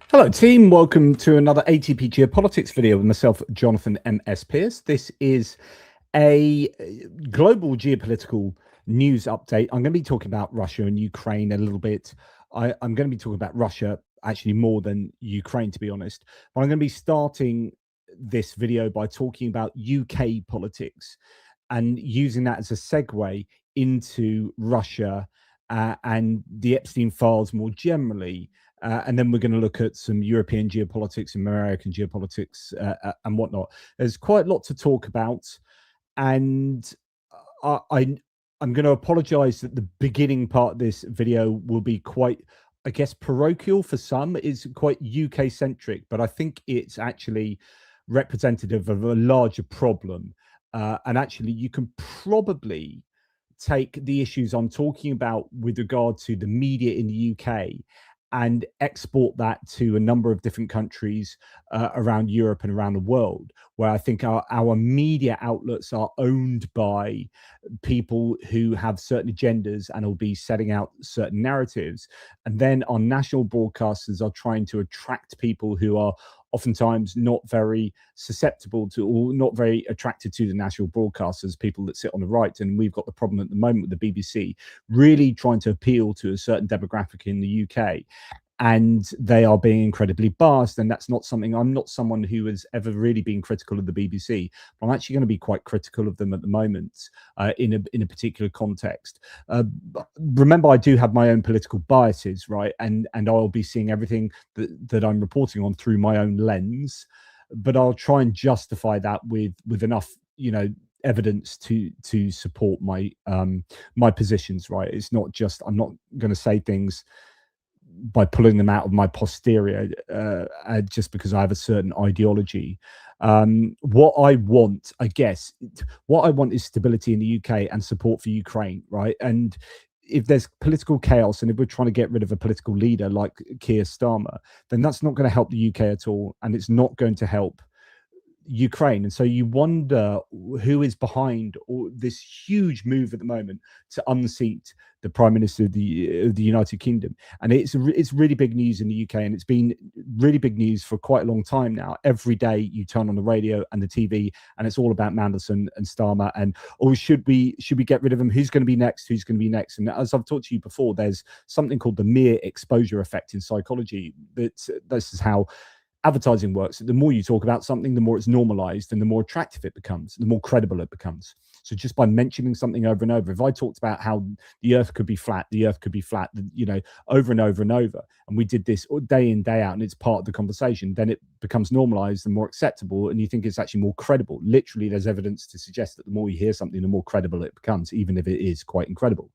Hello team, welcome to another ATP Geopolitics video with myself, Jonathan M.S. Pearce. This is a global geopolitical news update. I'm going to be talking about Russia and Ukraine a little bit. I'm going to be talking about Russia actually more than Ukraine, to be honest. But I'm going to be starting this video by talking about UK politics and using that as a segue into Russia and the Epstein files more generally. And then we're going to look at some European geopolitics, American geopolitics, and whatnot. There's quite a lot to talk about, and I'm going to apologize that the beginning part of this video will be quite, I guess, parochial for some. It's quite UK centric, but I think it's actually representative of a larger problem. And actually, you can probably take the issues I'm talking about with regard to the media in the UK and export that to a number of different countries around Europe and around the world, where I think our media outlets are owned by people who have certain agendas and will be setting out certain narratives. And then our national broadcasters are trying to attract people who are oftentimes not very susceptible to or not very attracted to the national broadcasters, people that sit on the right. And we've got the problem at the moment with the BBC really trying to appeal to a certain demographic in the UK. And they are being incredibly biased. And that's not something, I'm not someone who has ever really been critical of the BBC, but I'm actually going to be quite critical of them at the moment in a particular context. Remember, I do have my own political biases, right? And I'll be seeing everything that I'm reporting on through my own lens, but I'll try and justify that with enough, evidence to support my my positions, right? It's not just, I'm not going to say things by pulling them out of my posterior just because I have a certain ideology. What I want, I guess, what I want is stability in the UK and support for Ukraine, right? And if there's political chaos and if we're trying to get rid of a political leader like Keir Starmer, then that's not going to help the UK at all, and it's not going to help Ukraine. And so you wonder who is behind all this huge move at the moment to unseat the Prime Minister of the United Kingdom. And it's really big news in the UK, and it's been really big news for quite a long time now. Every day you turn on the radio and the TV, and it's all about Mandelson and Starmer and, oh, should we get rid of them? Who's going to be next? Who's going to be next? And as I've talked to you before, there's something called the mere exposure effect in psychology. This is how advertising works. The more you talk about something, the more it's normalized and the more attractive it becomes, the more credible it becomes. So just by mentioning something over and over, if I talked about how the earth could be flat, over and over and over, and we did this day in, day out, and it's part of the conversation, then it becomes normalized and more acceptable, and you think it's actually more credible. Literally, there's evidence to suggest that the more you hear something, the more credible it becomes, even if it is quite incredible.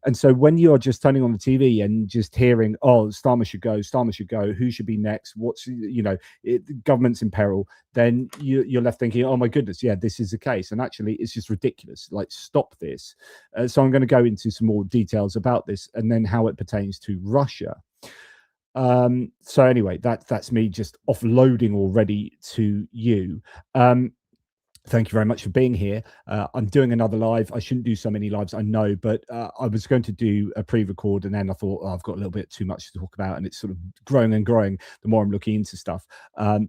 And so when you're just turning on the TV and just hearing, oh, Starmer should go, who should be next, the government's in peril, then you're left thinking, oh my goodness, yeah, this is the case. And actually, it's just ridiculous. Like, stop this. So I'm going to go into some more details about this and then how it pertains to Russia. So anyway, that's me just offloading already to you. Thank you very much for being here. I'm doing another live. I shouldn't do so many lives, I know, but I was going to do a pre-record, and then I thought, I've got a little bit too much to talk about, and it's sort of growing and growing the more I'm looking into stuff.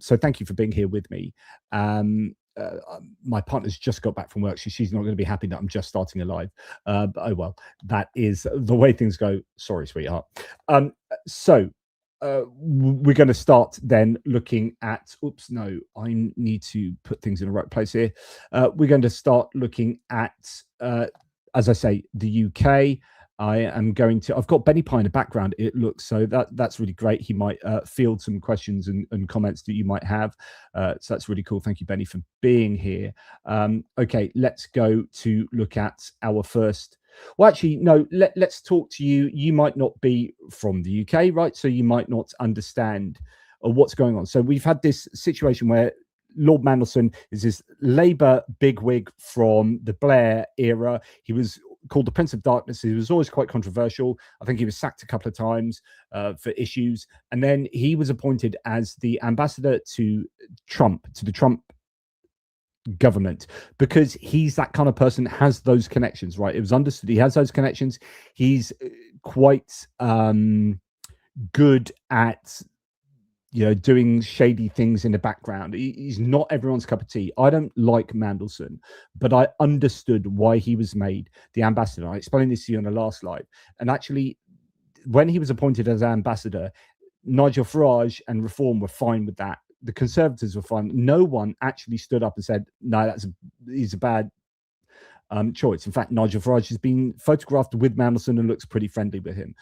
So thank you for being here with me. My partner's just got back from work. She's not going to be happy that I'm just starting a live. But oh well, that is the way things go. Sorry, sweetheart. We're going to start then looking at, I need to put things in the right place here. We're going to start looking at, as I say, the UK. I've got Benny Pye in the background, it looks, so that's really great. He might field some questions and comments that you might have. So that's really cool. Thank you, Benny, for being here. Okay, let's go to look at our first. Well, actually, no, let's talk to you. You might not be from the UK, right? So you might not understand what's going on. So we've had this situation where Lord Mandelson is this Labour bigwig from the Blair era. He was called the Prince of Darkness. He was always quite controversial. I think he was sacked a couple of times for issues. And then he was appointed as the ambassador to the Trump government, because he's that kind of person that has those connections, right? It was understood he has those connections. He's quite good at doing shady things in the background. He's not everyone's cup of tea. I don't like Mandelson, but I understood why he was made the ambassador. I explained this to you on the last slide. And actually, when he was appointed as ambassador, Nigel Farage and Reform were fine with that. The Conservatives were fine. No one actually stood up and said, no, he's a bad choice. In fact, Nigel Farage has been photographed with Mandelson and looks pretty friendly with him.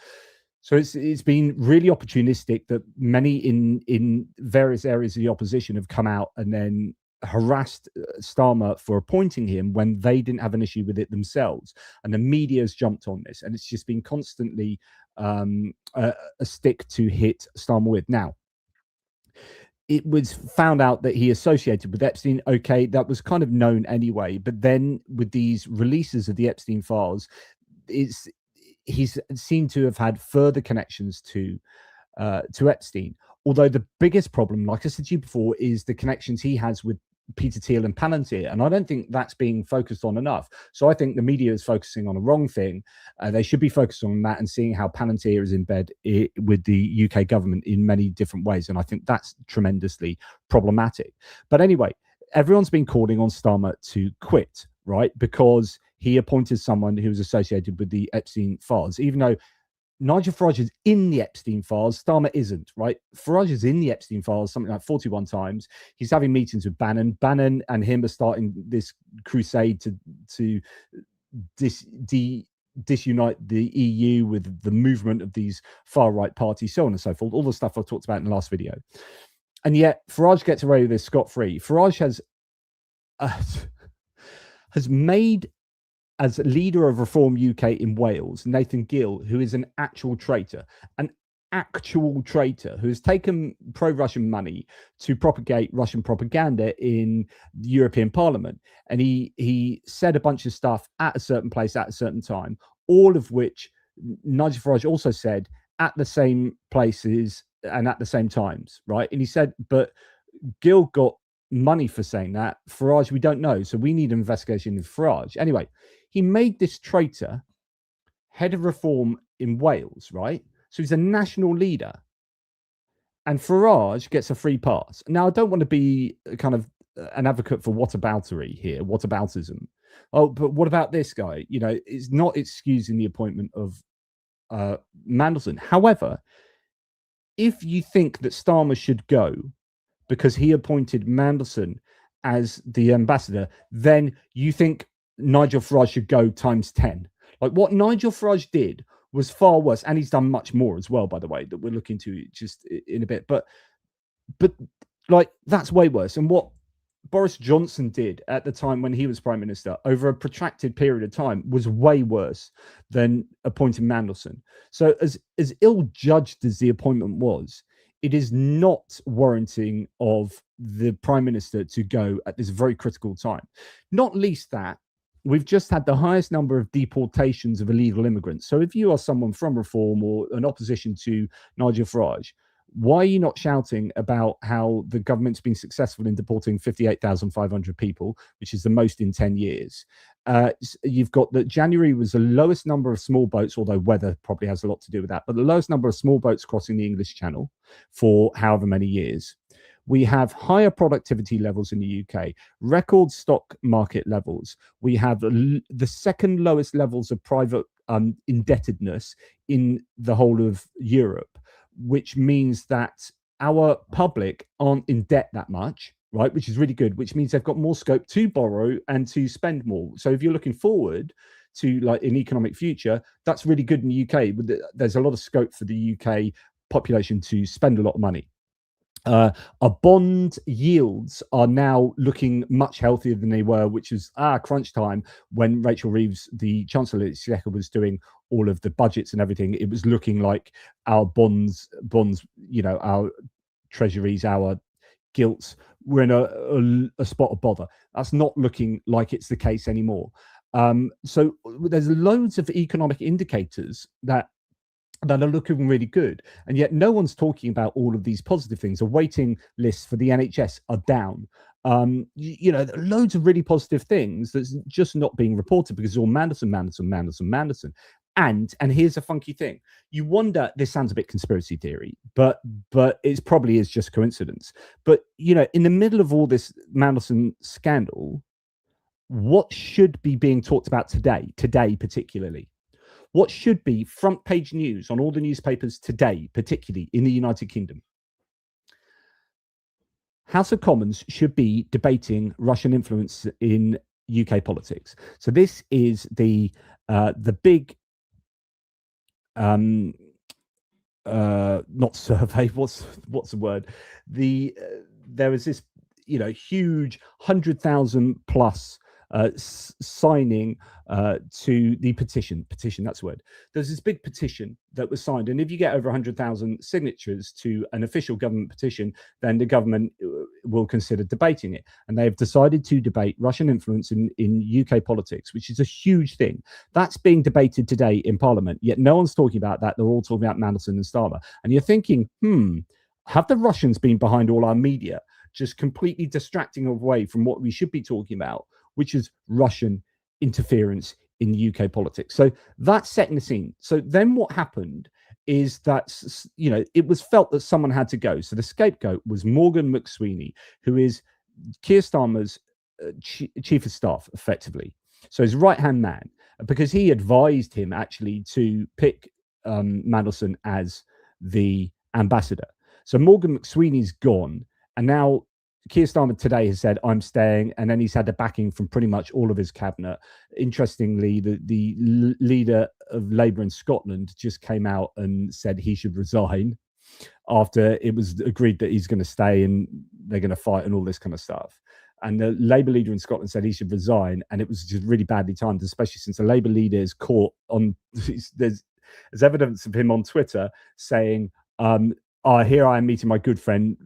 So it's been really opportunistic that many in various areas of the opposition have come out and then harassed Starmer for appointing him when they didn't have an issue with it themselves. And the media has jumped on this, and it's just been constantly a stick to hit Starmer with. Now, it was found out that he associated with Epstein. Okay, that was kind of known anyway. But then with these releases of the Epstein files, he's seemed to have had further connections to Epstein. Although the biggest problem, like I said to you before, is the connections he has with Peter Thiel and Palantir, and I don't think that's being focused on enough. So I think the media is focusing on the wrong thing. They should be focused on that and seeing how Palantir is in bed with the UK government in many different ways, and I think that's tremendously problematic. But anyway, everyone's been calling on Starmer to quit, right? Because he appointed someone who was associated with the Epstein files, even though Nigel Farage is in the Epstein files. Starmer isn't, right? Farage is in the Epstein files something like 41 times. He's having meetings with Bannon. Bannon and him are starting this crusade to disunite the EU with the movement of these far-right parties, so on and so forth. All the stuff I talked about in the last video. And yet Farage gets away with this scot-free. Farage has made, as leader of Reform UK in Wales, Nathan Gill, who is an actual traitor who has taken pro-Russian money to propagate Russian propaganda in the European Parliament. And he said a bunch of stuff at a certain place at a certain time, all of which Nigel Farage also said at the same places and at the same times, right? And he said, but Gill got money for saying that. Farage, we don't know. So we need an investigation into Farage. Anyway, he made this traitor head of Reform in Wales, right? So he's a national leader. And Farage gets a free pass. Now, I don't want to be kind of an advocate for whataboutery here, whataboutism. Oh, but what about this guy? It's not excusing the appointment of Mandelson. However, if you think that Starmer should go because he appointed Mandelson as the ambassador, then you think Nigel Farage should go times 10. Like what Nigel Farage did was far worse, and he's done much more as well, by the way, that we'll look into just in a bit. But like that's way worse. And what Boris Johnson did at the time when he was Prime Minister over a protracted period of time was way worse than appointing Mandelson. So as ill-judged as the appointment was, it is not warranting of the Prime Minister to go at this very critical time. Not least that we've just had the highest number of deportations of illegal immigrants. So if you are someone from Reform or an opposition to Nigel Farage, why are you not shouting about how the government's been successful in deporting 58,500 people, which is the most in 10 years? You've got that January was the lowest number of small boats, although weather probably has a lot to do with that, but the lowest number of small boats crossing the English Channel for however many years. We have higher productivity levels in the UK, record stock market levels. We have the second lowest levels of private indebtedness in the whole of Europe, which means that our public aren't in debt that much, right? Which is really good, which means they've got more scope to borrow and to spend more. So if you're looking forward to like an economic future, that's really good in the UK. There's a lot of scope for the UK population to spend a lot of money. Our bond yields are now looking much healthier than they were, which is crunch time when Rachel Reeves, the Chancellor of Czechia, was doing all of the budgets and everything. It was looking like our bonds, our treasuries, our gilts were in a spot of bother. That's not looking like it's the case anymore. So there's loads of economic indicators that are looking really good, and yet no one's talking about all of these positive things. The waiting lists for the NHS are down. Loads of really positive things that's just not being reported because it's all Mandelson. And here's a funky thing. You wonder, this sounds a bit conspiracy theory, but it probably is just coincidence. But, in the middle of all this Mandelson scandal, what should be being talked about today particularly? What should be front page news on all the newspapers today, particularly in the United Kingdom? House of Commons should be debating Russian influence in UK politics. So this is the big not survey. What's the word? There was this huge 100,000 plus signing to the petition, that's the word. There's this big petition that was signed, and if you get over 100,000 signatures to an official government petition, then the government will consider debating it. And they have decided to debate Russian influence in UK politics, which is a huge thing. That's being debated today in Parliament, yet no one's talking about that. They're all talking about Mandelson and Starmer. And you're thinking, have the Russians been behind all our media, just completely distracting away from what we should be talking about, which is Russian interference in UK politics? So that's setting the scene. So then what happened is that, it was felt that someone had to go. So the scapegoat was Morgan McSweeney, who is Keir Starmer's chief of staff, effectively. So his right-hand man, because he advised him actually to pick Mandelson as the ambassador. So Morgan McSweeney's gone, and now Keir Starmer today has said, I'm staying, and then he's had the backing from pretty much all of his cabinet. Interestingly, the leader of Labour in Scotland just came out and said he should resign after it was agreed that he's going to stay and they're going to fight and all this kind of stuff. And the Labour leader in Scotland said he should resign, and it was just really badly timed, especially since the Labour leader is caught on, there's evidence of him on Twitter saying, here I am meeting my good friend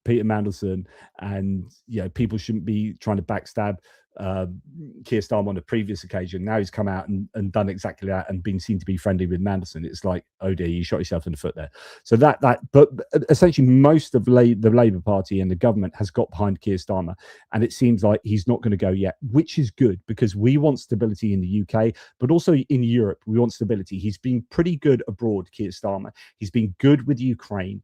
Peter Mandelson, and people shouldn't be trying to backstab Keir Starmer on a previous occasion. Now he's come out and done exactly that and been seen to be friendly with Mandelson. It's like, oh dear, you shot yourself in the foot there. So but essentially most of the Labour Party and the government has got behind Keir Starmer, and it seems like he's not going to go yet, which is good, because we want stability in the UK, but also in Europe we want stability. He's been pretty good abroad, Keir Starmer. He's been good with Ukraine.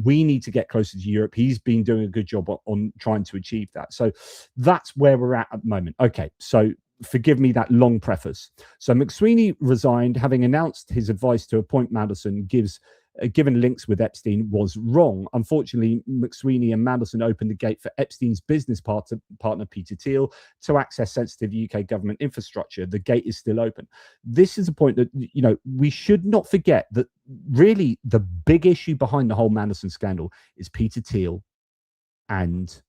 We need to get closer to Europe. He's been doing a good job on trying to achieve that. So that's where we're at the moment. Okay, so forgive me that long preface. So McSweeney resigned, having announced his advice to appoint Mandelson given links with Epstein was wrong. Unfortunately, McSweeney and Mandelson opened the gate for Epstein's business partner Peter Thiel to access sensitive UK government infrastructure. The gate is still open. This is a point that we should not forget, that really the big issue behind the whole Mandelson scandal is Peter Thiel and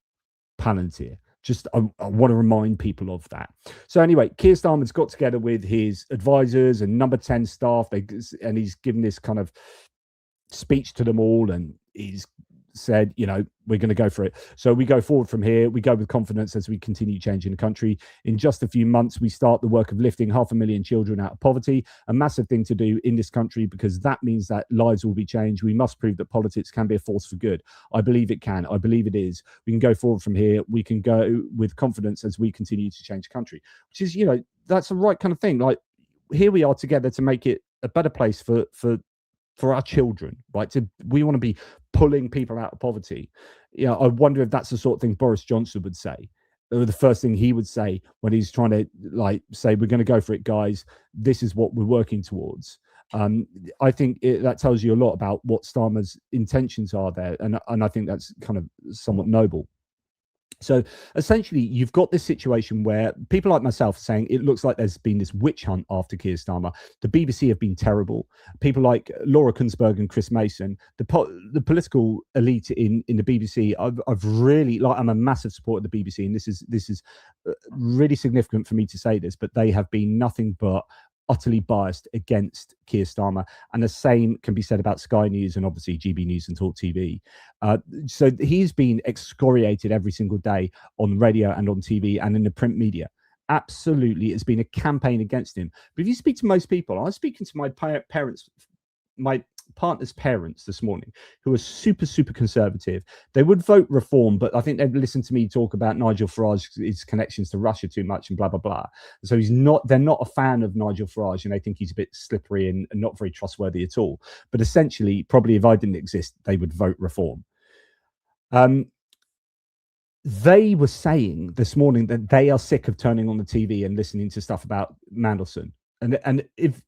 Palantir. Just I want to remind people of that. So anyway, Keir Starmer's got together with his advisors and number 10 staff, and he's given this kind of speech to them all, and he's said, we're going to go for it. So we go forward from here. We go with confidence as we continue changing the country. In just a few months, we start the work of lifting 500,000 children out of poverty, a massive thing to do in this country, because that means that lives will be changed. We must prove that politics can be a force for good. I believe it can. I believe it is. We can go forward from here. We can go with confidence as we continue to change the country, which is, that's the right kind of thing. Like, here we are together to make it a better place for our children, right? We want to be pulling people out of poverty. I wonder if that's the sort of thing Boris Johnson would say, or the first thing he would say when he's trying to say, we're going to go for it, guys. This is what we're working towards. I think that tells you a lot about what Starmer's intentions are there, and I think that's kind of somewhat noble. So essentially, you've got this situation where people like myself are saying it looks like there's been this witch hunt after Keir Starmer. The BBC have been terrible. People like Laura Kunsberg and Chris Mason, the political elite in the BBC, I've really, I'm a massive supporter of the BBC, and this is really significant for me to say this, but they have been nothing but utterly biased against Keir Starmer, and the same can be said about Sky News and obviously GB News and Talk TV. So he's been excoriated every single day on radio and on TV and in the print media. Absolutely, it's been a campaign against him. But if you speak to most people, I was speaking to my parents, my partner's parents this morning, who are super, super conservative. They would vote reform, but I think they've listened to me talk about Nigel Farage's connections to Russia too much and blah, blah, blah. So they're not a fan of Nigel Farage, and they think he's a bit slippery and not very trustworthy at all. But essentially, probably if I didn't exist, they would vote reform. They were saying this morning that they are sick of turning on the TV and listening to stuff about Mandelson. And if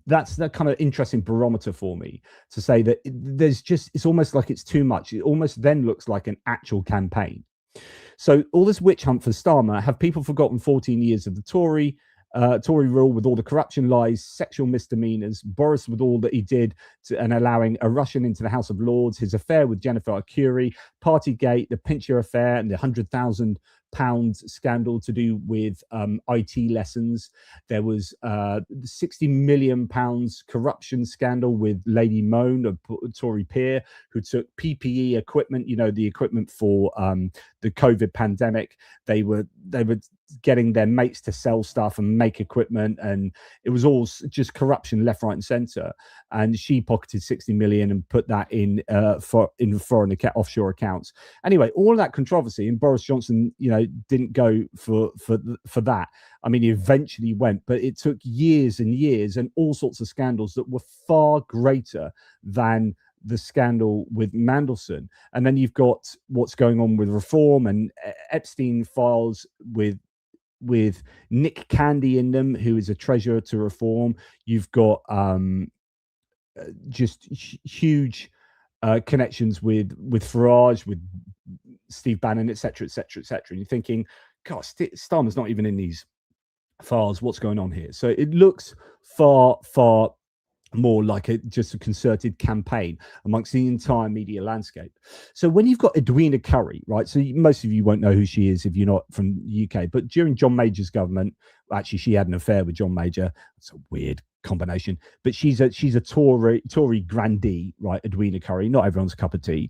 that's the kind of interesting barometer for me to say that it's almost like it's too much. It almost then looks like an actual campaign. So all this witch hunt for Starmer, have people forgotten 14 years of the Tory rule with all the corruption, lies, sexual misdemeanors, Boris with all that he did and allowing a Russian into the House of Lords, his affair with Jennifer Curie, Partygate, the Pincher affair, and the £100,000 scandal to do with IT lessons. There was £60 million corruption scandal with Lady Moan, a Tory peer, who took PPE equipment, the equipment for the COVID pandemic. They were getting their mates to sell stuff and make equipment, and it was all just corruption left, right, and centre. And she pocketed 60 million and put that in foreign offshore accounts. Anyway, all of that controversy, and Boris Johnson, didn't go for that. I mean, he eventually went, but it took years and years and all sorts of scandals that were far greater than the scandal with Mandelson. And then you've got what's going on with reform and Epstein files with Nick Candy in them, who is a treasurer to reform. You've got just huge connections with Farage, with Steve Bannon, etc., etc., etc. And you're thinking, gosh, Starmer's not even in these files. What's going on here? So it looks far, far more like just a concerted campaign amongst the entire media landscape. So when you've got Edwina Currie, right? So most of you won't know who she is if you're not from the UK, but during John Major's government, actually she had an affair with John Major. It's a weird combination, but she's a Tory grandee, right? Edwina Currie, not everyone's cup of tea.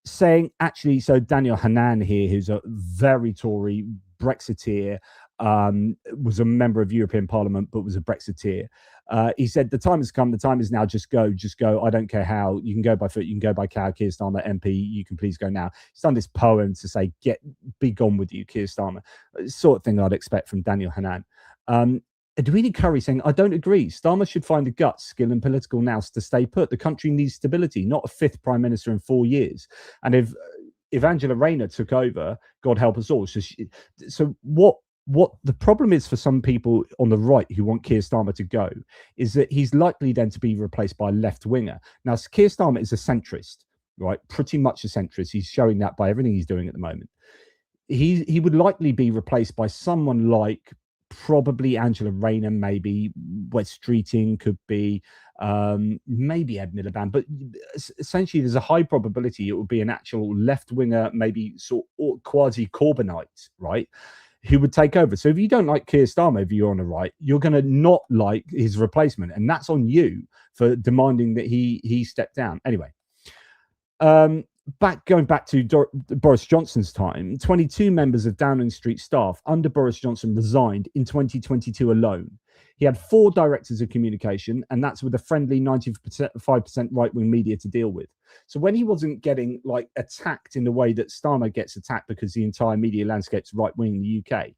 Saying actually, so Daniel Hannan here, who's a very Tory Brexiteer, was a member of European Parliament, but was a Brexiteer. He said, the time has come, the time is now, just go. I don't care how. You can go by foot, you can go by car, Keir Starmer, MP, you can please go now. He's done this poem to say, be gone with you, Keir Starmer. Sort of thing I'd expect from Daniel Hannan. Edwina Currie saying, I don't agree. Starmer should find the guts, skill and political nous to stay put. The country needs stability, not a fifth prime minister in 4 years. And if Angela Rayner took over, God help us all. So what the problem is for some people on the right who want Keir Starmer to go is that he's likely then to be replaced by a left winger. Now, Keir Starmer is a centrist, right? Pretty much a centrist. He's showing that by everything he's doing at the moment. He would likely be replaced by someone like probably Angela Rayner, maybe Wes Streeting could be, maybe Ed Miliband, but essentially there's a high probability it would be an actual left winger, maybe sort of quasi Corbynite, right, who would take over. So if you don't like Keir Starmer, if you're on the right, you're going to not like his replacement, and that's on you for demanding that he step down. Anyway, going back to Boris Johnson's time, 22 members of Downing Street staff under Boris Johnson resigned in 2022 alone. He had 4 directors of communication, and that's with a friendly 95% right-wing media to deal with. So when he wasn't getting attacked in the way that Starmer gets attacked because the entire media landscape's right-wing in the UK,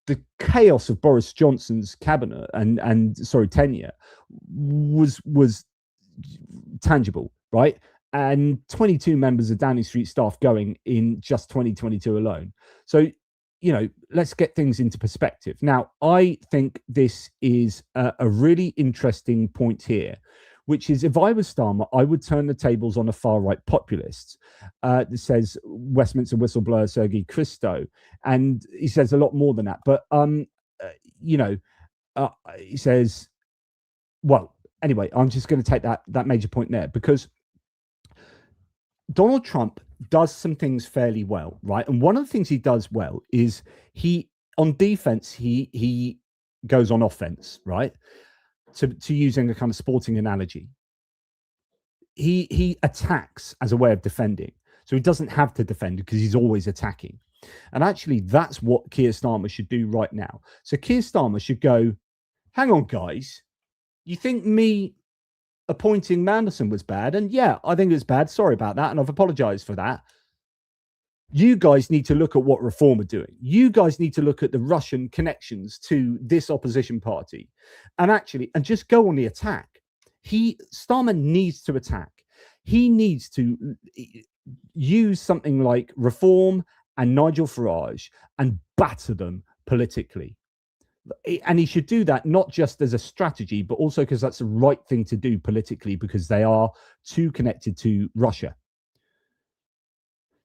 the chaos of Boris Johnson's cabinet and tenure was tangible, right? And 22 members of Downing Street staff going in just 2022 alone. So, let's get things into perspective. Now, I think this is a really interesting point here, which is if I was Starmer, I would turn the tables on the far-right populists. This says Westminster whistleblower Sergei Christo, and he says a lot more than that. But, he says, well, anyway, I'm just going to take that major point there, because Donald Trump does some things fairly well, right? And one of the things he does well is on defense, he goes on offense, right? To using a kind of sporting analogy, he attacks as a way of defending. So he doesn't have to defend because he's always attacking. And actually, that's what Keir Starmer should do right now. So Keir Starmer should go, hang on, guys, you think me appointing Mandelson was bad. And yeah, I think it was bad. Sorry about that. And I've apologized for that. You guys need to look at what Reform are doing. You guys need to look at the Russian connections to this opposition party and just go on the attack. Starmer needs to attack. He needs to use something like Reform and Nigel Farage and batter them politically. And he should do that not just as a strategy, but also because that's the right thing to do politically, because they are too connected to Russia.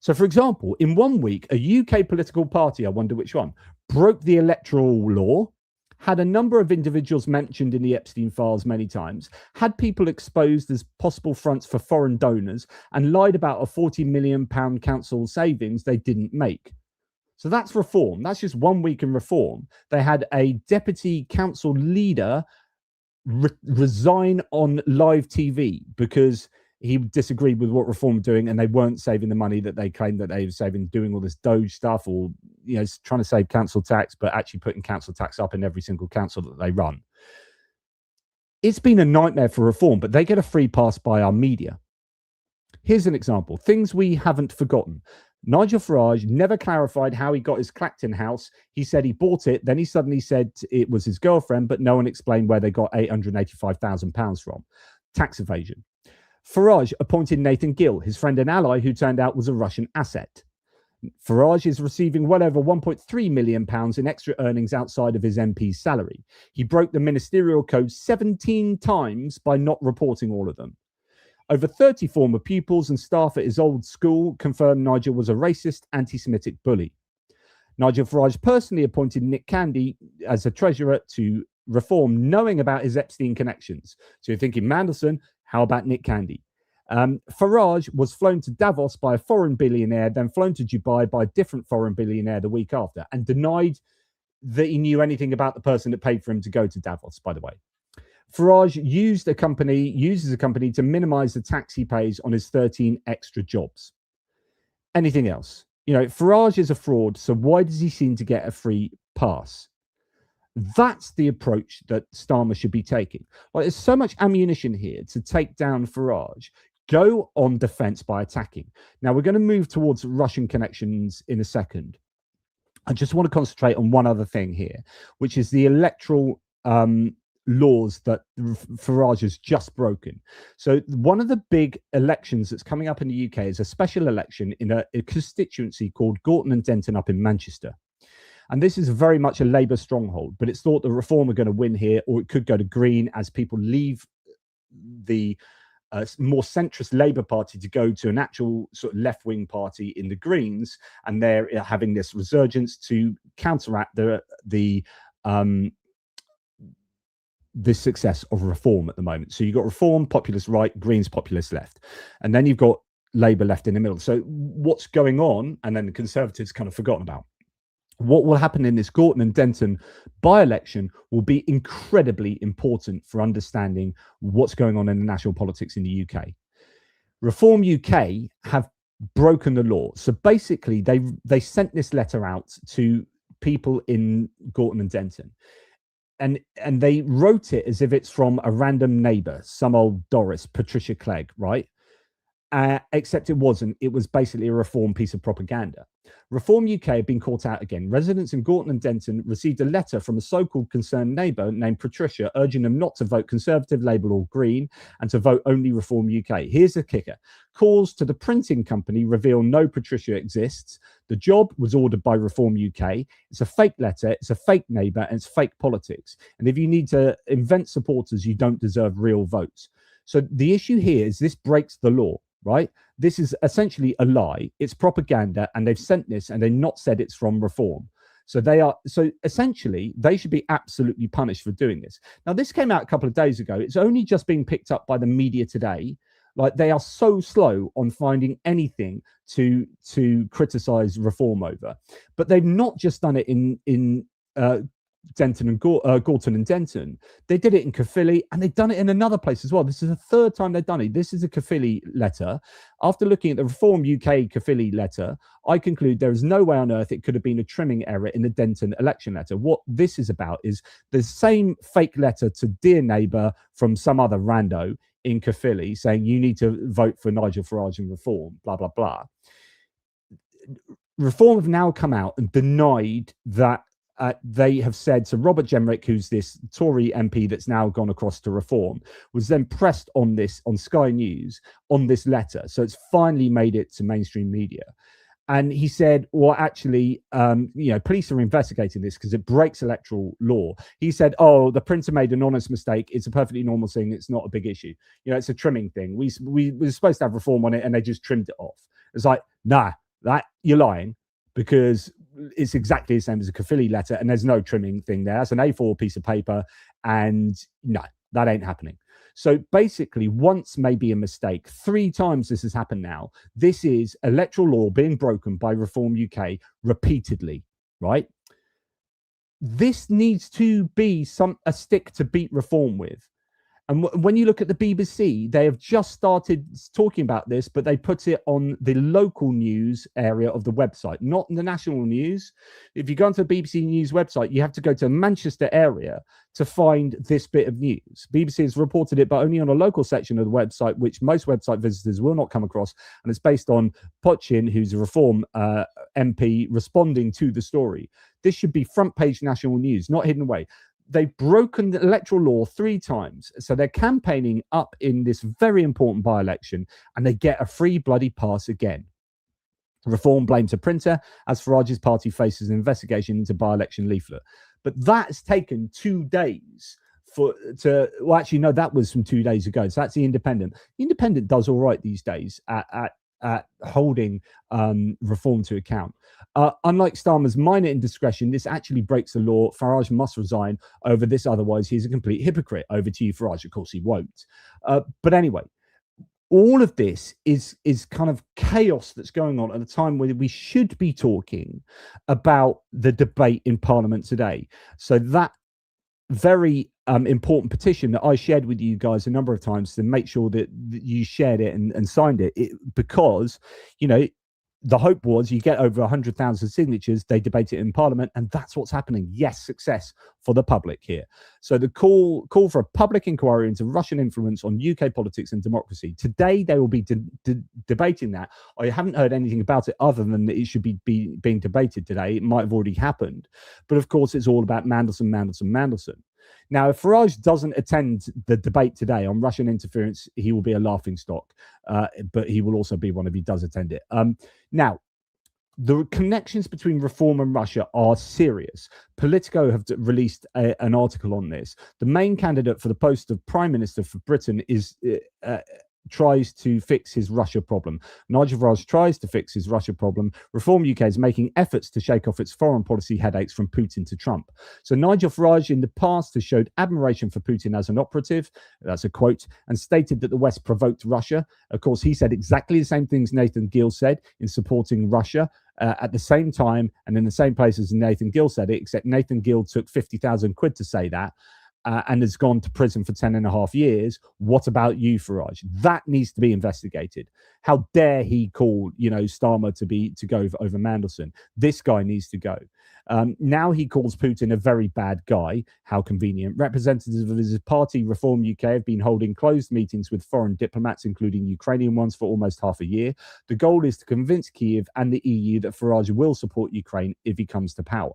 So, for example, in 1 week, a UK political party, I wonder which one, broke the electoral law, had a number of individuals mentioned in the Epstein files many times, had people exposed as possible fronts for foreign donors, and lied about a £40 million council savings they didn't make. So that's Reform. That's just 1 week in Reform. They had a deputy council leader resign on live TV because he disagreed with what Reform were doing, and they weren't saving the money that they claimed that they were saving, doing all this Doge stuff, or trying to save council tax, but actually putting council tax up in every single council that they run. It's been a nightmare for Reform, but they get a free pass by our media. Here's an example. Things we haven't forgotten. Nigel Farage never clarified how he got his Clacton house. He said he bought it. Then he suddenly said it was his girlfriend, but no one explained where they got £885,000 from. Tax evasion. Farage appointed Nathan Gill, his friend and ally, who turned out was a Russian asset. Farage is receiving well over £1.3 million in extra earnings outside of his MP's salary. He broke the ministerial code 17 times by not reporting all of them. Over 30 former pupils and staff at his old school confirmed Nigel was a racist, anti-Semitic bully. Nigel Farage personally appointed Nick Candy as a treasurer to Reform, knowing about his Epstein connections. So you're thinking, Mandelson, how about Nick Candy? Farage was flown to Davos by a foreign billionaire, then flown to Dubai by a different foreign billionaire the week after, and denied that he knew anything about the person that paid for him to go to Davos, by the way. Farage uses a company to minimize the tax he pays on his 13 extra jobs. Anything else? Farage is a fraud, so why does he seem to get a free pass? That's the approach that Starmer should be taking. There's so much ammunition here to take down Farage. Go on defense by attacking. Now, we're going to move towards Russian connections in a second. I just want to concentrate on one other thing here, which is the electoral laws that Farage has just broken. So one of the big elections that's coming up in the UK is a special election in a constituency called Gorton and Denton up in Manchester. And this is very much a Labour stronghold, but it's thought that Reform are going to win here, or it could go to Green as people leave the more centrist Labour Party to go to an actual sort of left-wing party in the Greens, and they're having this resurgence to counteract the success of Reform at the moment. So you've got Reform, populist right, Greens, populist left, and then you've got Labour left in the middle. So what's going on, and then the Conservatives kind of forgotten about. What will happen in this Gorton and Denton by-election will be incredibly important for understanding what's going on in the national politics in the UK. Reform UK have broken the law. So basically, they sent this letter out to people in Gorton and Denton. And they wrote it as if it's from a random neighbour, some old Doris, Patricia Clegg, right? Except it wasn't. It was basically a Reform piece of propaganda. Reform UK have been caught out again. Residents in Gorton and Denton received a letter from a so-called concerned neighbour named Patricia, urging them not to vote Conservative, Labour or Green and to vote only Reform UK. Here's the kicker. Calls to the printing company reveal no Patricia exists. The job was ordered by Reform UK. It's a fake letter, it's a fake neighbour, and it's fake politics. And if you need to invent supporters, you don't deserve real votes. So the issue here is this breaks the law, right? This is essentially a lie. It's propaganda, and they've sent this and they've not said it's from Reform. So essentially they should be absolutely punished for doing this. Now, this came out a couple of days ago. It's only just being picked up by the media today. Like, they are so slow on finding anything to criticize Reform over. But they've not just done it in Denton and Gorton and Denton. They did it in Caerphilly, and they've done it in another place as well. This is the third time they've done it. This is a Caerphilly letter. After looking at the Reform UK Caerphilly letter, I conclude there is no way on earth it could have been a trimming error in the Denton election letter. What this is about is the same fake letter to Dear Neighbour from some other rando in Caerphilly saying you need to vote for Nigel Farage and Reform, blah, blah, blah. Reform have now come out and denied that they have said, so Robert Jenrick, who's this Tory MP that's now gone across to Reform, was then pressed on this on Sky News on this letter. So it's finally made it to mainstream media. And he said, well, actually, police are investigating this because it breaks electoral law. He said, oh, the printer made an honest mistake. It's a perfectly normal thing. It's not a big issue. It's a trimming thing. We were supposed to have Reform on it and they just trimmed it off. It's like, nah, that you're lying, because it's exactly the same as a Caerphilly letter and there's no trimming thing there. It's an A4 piece of paper and no, that ain't happening. So basically, once may be a mistake. 3 times this has happened now. This is electoral law being broken by Reform UK repeatedly, right? This needs to be a stick to beat Reform with. And when you look at the BBC, they have just started talking about this, but they put it on the local news area of the website, not the national news. If you go onto the BBC News website, you have to go to the Manchester area to find this bit of news. BBC has reported it, but only on a local section of the website, which most website visitors will not come across. And it's based on Pochin, who's a Reform MP, responding to the story. This should be front page national news, not hidden away. They've broken the electoral law 3 times. So they're campaigning up in this very important by-election and they get a free bloody pass again. Reform blames a printer as Farage's party faces an investigation into by-election leaflet. But that's taken 2 days that was from 2 days ago. So that's the Independent. The Independent does all right these days at holding Reform to account. Unlike Starmer's minor indiscretion, this actually breaks the law. Farage must resign over this, otherwise he's a complete hypocrite. Over to you, Farage. Of course he won't. But anyway, all of this is kind of chaos that's going on at a time where we should be talking about the debate in Parliament today. So that very important petition that I shared with you guys a number of times, to make sure that you shared it and signed it, because, the hope was you get over 100,000 signatures, they debate it in Parliament, and that's what's happening. Yes, success for the public here. So the call for a public inquiry into Russian influence on UK politics and democracy. Today, they will be debating that. I haven't heard anything about it other than that it should be being debated today. It might have already happened. But of course, it's all about Mandelson. Now, if Farage doesn't attend the debate today on Russian interference, he will be a laughingstock, but he will also be one if he does attend it. Now, the connections between Reform and Russia are serious. Politico have released an article on this. The main candidate for the post of Prime Minister for Britain tries to fix his Russia problem. Nigel Farage tries to fix his Russia problem. Reform UK is making efforts to shake off its foreign policy headaches from Putin to Trump. So Nigel Farage in the past has showed admiration for Putin as an operative, that's a quote, and stated that the West provoked Russia. Of course, he said exactly the same things Nathan Gill said in supporting Russia at the same time and in the same place as Nathan Gill said it, except Nathan Gill took 50,000 quid to say that. And has gone to prison for 10.5 years. What about you, Farage? That needs to be investigated. How dare he call, Starmer to go over Mandelson? This guy needs to go. Now he calls Putin a very bad guy. How convenient. Representatives of his party, Reform UK, have been holding closed meetings with foreign diplomats, including Ukrainian ones, for almost half a year. The goal is to convince Kyiv and the EU that Farage will support Ukraine if he comes to power.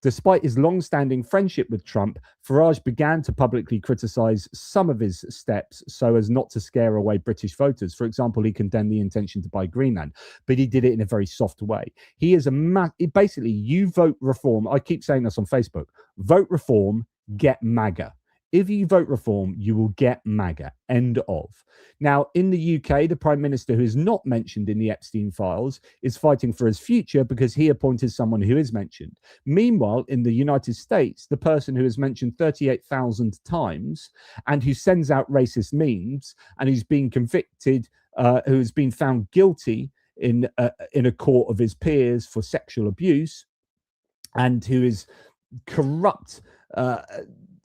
Despite his long-standing friendship with Trump, Farage began to publicly criticize some of his steps so as not to scare away British voters. For example, he condemned the intention to buy Greenland, but he did it in a very soft way. He is basically, you vote Reform. I keep saying this on Facebook. Vote Reform, get MAGA. If you vote Reform, you will get MAGA. End of. Now, in the UK, the Prime Minister, who is not mentioned in the Epstein files, is fighting for his future because he appointed someone who is mentioned. Meanwhile, in the United States, the person who is mentioned 38,000 times and who sends out racist memes and who's been convicted, who has been found guilty in a court of his peers for sexual abuse, and who is corrupt,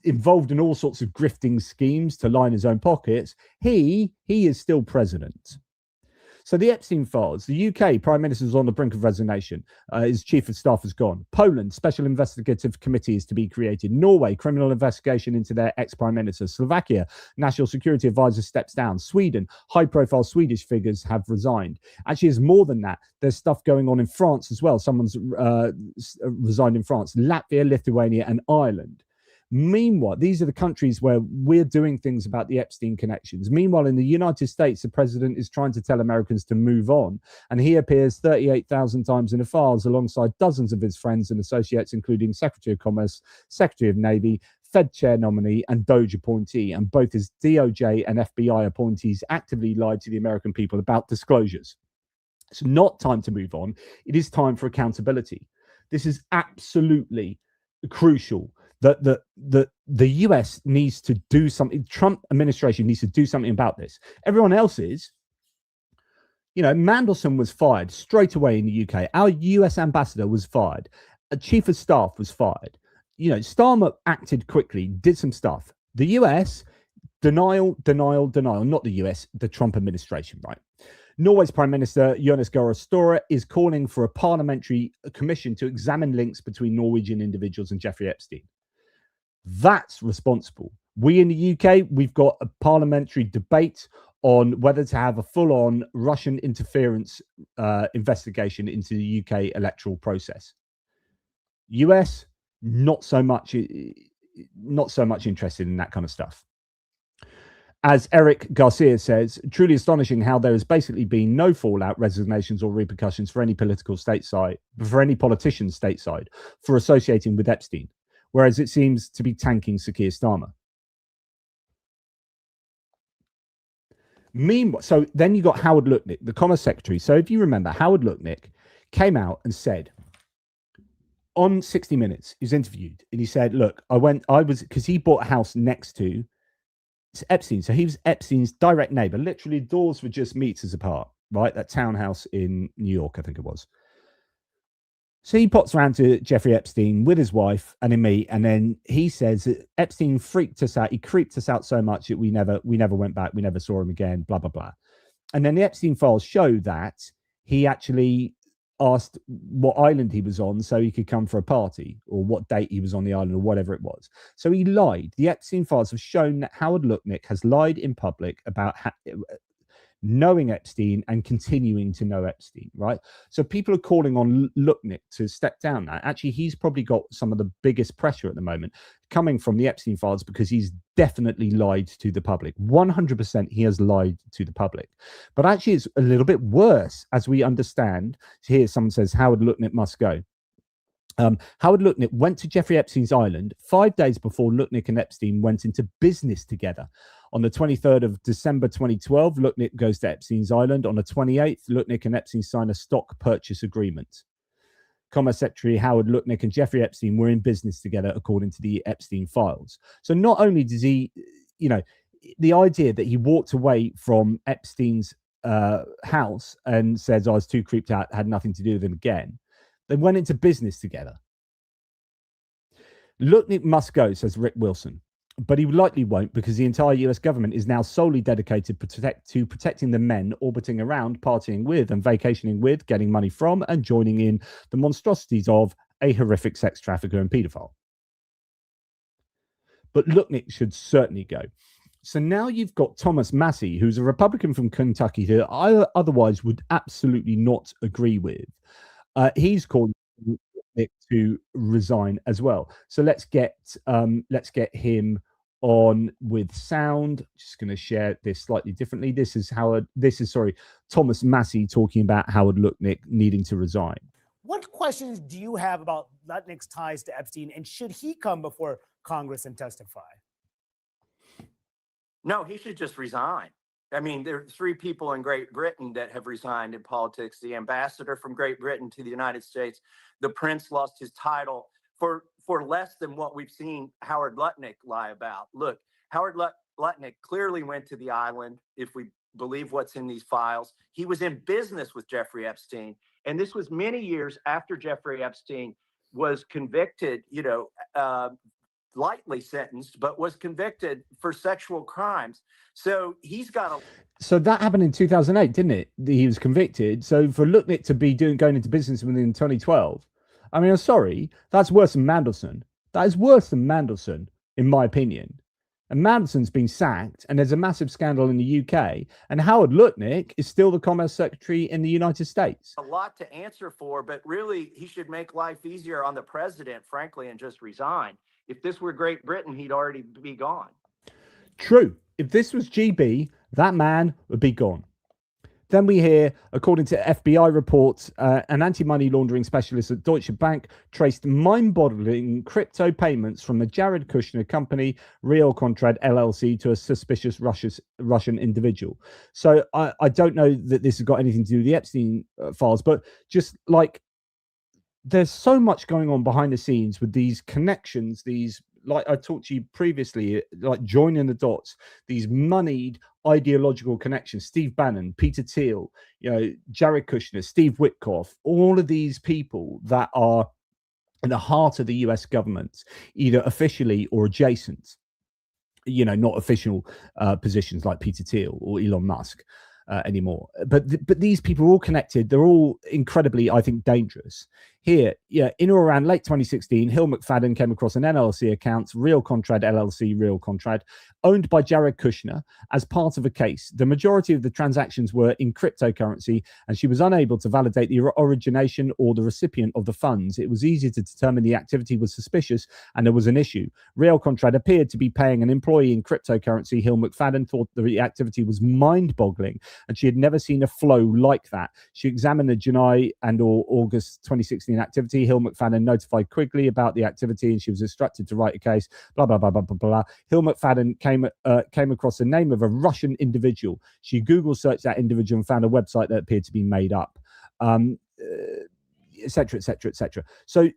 involved in all sorts of grifting schemes to line his own pockets, he is still president. So the Epstein files, the UK Prime Minister is on the brink of resignation. His Chief of Staff has gone. Poland, Special Investigative Committee is to be created. Norway, criminal investigation into their ex-Prime Minister. Slovakia, National Security Advisor steps down. Sweden, high-profile Swedish figures have resigned. Actually, there's more than that. There's stuff going on in France as well. Someone's resigned in France. Latvia, Lithuania, and Ireland. Meanwhile, these are the countries where we're doing things about the Epstein connections. Meanwhile, in the United States, the president is trying to tell Americans to move on, and he appears 38,000 times in the files alongside dozens of his friends and associates, including Secretary of Commerce, Secretary of Navy, Fed chair nominee, and Doge appointee. And both his DOJ and FBI appointees actively lied to the American people about disclosures. It's not time to move on. It is time for accountability. This is absolutely crucial. That the US needs to do something. Trump administration needs to do something about this. Everyone else is, Mandelson was fired straight away in the UK. Our US ambassador was fired. A chief of staff was fired. Starmer acted quickly, did some stuff. The US, denial. Not the US, the Trump administration, right? Norway's Prime Minister Jonas Gahr Støre is calling for a parliamentary commission to examine links between Norwegian individuals and Jeffrey Epstein. That's responsible. We in the UK, we've got a parliamentary debate on whether to have a full-on Russian interference investigation into the UK electoral process. US, not so much interested in that kind of stuff. As Eric Garcia says, truly astonishing how there has basically been no fallout, resignations, or repercussions for any politician stateside for associating with Epstein, whereas it seems to be tanking Sir Keir Starmer. Meanwhile, so then you got Howard Lutnick, the Commerce Secretary. So if you remember, Howard Lutnick came out and said on 60 Minutes, he was interviewed, and he said, look, because he bought a house next to Epstein. So he was Epstein's direct neighbor. Literally, doors were just meters apart, right? That townhouse in New York, I think it was. So he pops around to Jeffrey Epstein with his wife and me, and then he says that Epstein freaked us out. He creeped us out so much that we never went back. We never saw him again, blah, blah, blah. And then the Epstein files show that he actually asked what island he was on so he could come for a party, or what date he was on the island, or whatever it was. So he lied. The Epstein files have shown that Howard Lutnick has lied in public about knowing Epstein and continuing to know Epstein, right? So people are calling on Lutnick to step down now. Actually, he's probably got some of the biggest pressure at the moment coming from the Epstein files, because he's definitely lied to the public. 100% he has lied to the public. But actually, it's a little bit worse, as we understand. Here, someone says Howard Lutnick must go. Howard Lutnick went to Jeffrey Epstein's island 5 days before Lutnick and Epstein went into business together. On the 23rd of December 2012, Lutnick goes to Epstein's island. On the 28th, Lutnick and Epstein sign a stock purchase agreement. Commerce Secretary Howard Lutnick and Jeffrey Epstein were in business together, according to the Epstein files. So not only does he, the idea that he walked away from Epstein's house and says, I was too creeped out, had nothing to do with him again. They went into business together. Lutnick must go, says Rick Wilson, but he likely won't, because the entire US government is now solely dedicated to protecting the men orbiting around, partying with and vacationing with, getting money from and joining in the monstrosities of a horrific sex trafficker and paedophile. But Lutnick should certainly go. So now you've got Thomas Massie, who's a Republican from Kentucky, who I otherwise would absolutely not agree with. He's called to resign as well. So let's get him on with sound. Just going to share this slightly differently. This is Thomas Massie talking about Howard Lutnick needing to resign. What questions do you have about Lutnick's ties to Epstein, and should he come before Congress and testify? No, he should just resign. I mean, there are 3 people in Great Britain that have resigned in politics. The ambassador from Great Britain to the United States, the prince lost his title for less than what we've seen Howard Lutnick lie about. Look, Howard Lutnick clearly went to the island, if we believe what's in these files. He was in business with Jeffrey Epstein. And this was many years after Jeffrey Epstein was convicted, lightly sentenced, but was convicted for sexual crimes. So he's got a. So that happened in 2008, didn't it? He was convicted. So for Lutnick to be going into business within 2012, I mean, I'm sorry, that's worse than Mandelson. That is worse than Mandelson, in my opinion. And Mandelson's been sacked, and there's a massive scandal in the UK. And Howard Lutnick is still the Commerce Secretary in the United States. A lot to answer for, but really, he should make life easier on the president, frankly, and just resign. If this were Great Britain, he'd already be gone. True. If this was GB, that man would be gone. Then we hear, according to FBI reports, an anti-money laundering specialist at Deutsche Bank traced mind-boggling crypto payments from the Jared Kushner company, Real Contrad LLC, to a suspicious Russian individual. So I don't know that this has got anything to do with the Epstein files, but just like there's so much going on behind the scenes with these connections, these, like I talked to you previously, like joining the dots, these moneyed ideological connections. Steve Bannon, Peter Thiel, Jared Kushner, Steve Witkoff, all of these people that are in the heart of the US government, either officially or adjacent, not official positions like Peter Thiel or Elon Musk anymore. But these people are all connected. They're all incredibly, I think, dangerous. Here, in or around late 2016, Hill McFadden came across an NLC account, Real Contrad LLC, Real Contrad, owned by Jared Kushner as part of a case. The majority of the transactions were in cryptocurrency, and she was unable to validate the origination or the recipient of the funds. It was easy to determine the activity was suspicious and there was an issue. Real Contrad appeared to be paying an employee in cryptocurrency. Hill McFadden thought the activity was mind-boggling, and she had never seen a flow like that. She examined the July and or August 2016 activity. Hill McFadden notified Quigley about the activity, and she was instructed to write a case. Blah blah blah blah blah blah. Hill McFadden came across the name of a Russian individual. She Google searched that individual and found a website that appeared to be made up, etc., etc., etc. So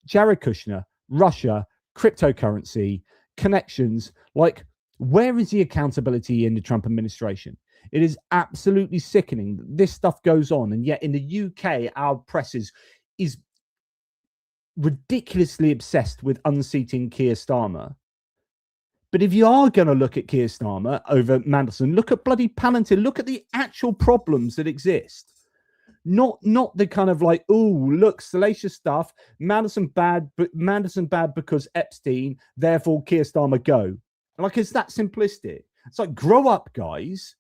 Jared Kushner, Russia, cryptocurrency connections. Like, where is the accountability in the Trump administration? It is absolutely sickening that this stuff goes on, and yet in the UK, our press is ridiculously obsessed with unseating Keir Starmer. But if you are going to look at Keir Starmer over Mandelson, look at bloody Palantir. Look at the actual problems that exist. Not the kind of like, oh, look, salacious stuff. Mandelson bad, but Mandelson bad because Epstein, therefore Keir Starmer go. Like, it's that simplistic. It's like, grow up, guys.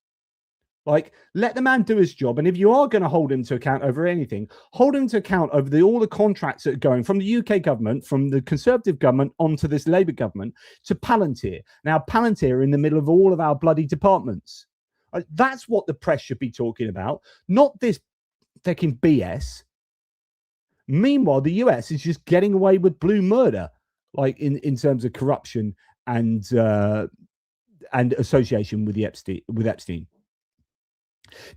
Like, let the man do his job. And if you are going to hold him to account over anything, hold him to account over all the contracts that are going from the UK government, from the Conservative government onto this Labour government to Palantir. Now, Palantir are in the middle of all of our bloody departments. That's what the press should be talking about, not this fucking BS. Meanwhile, the US is just getting away with blue murder, like in terms of corruption and association with Epstein.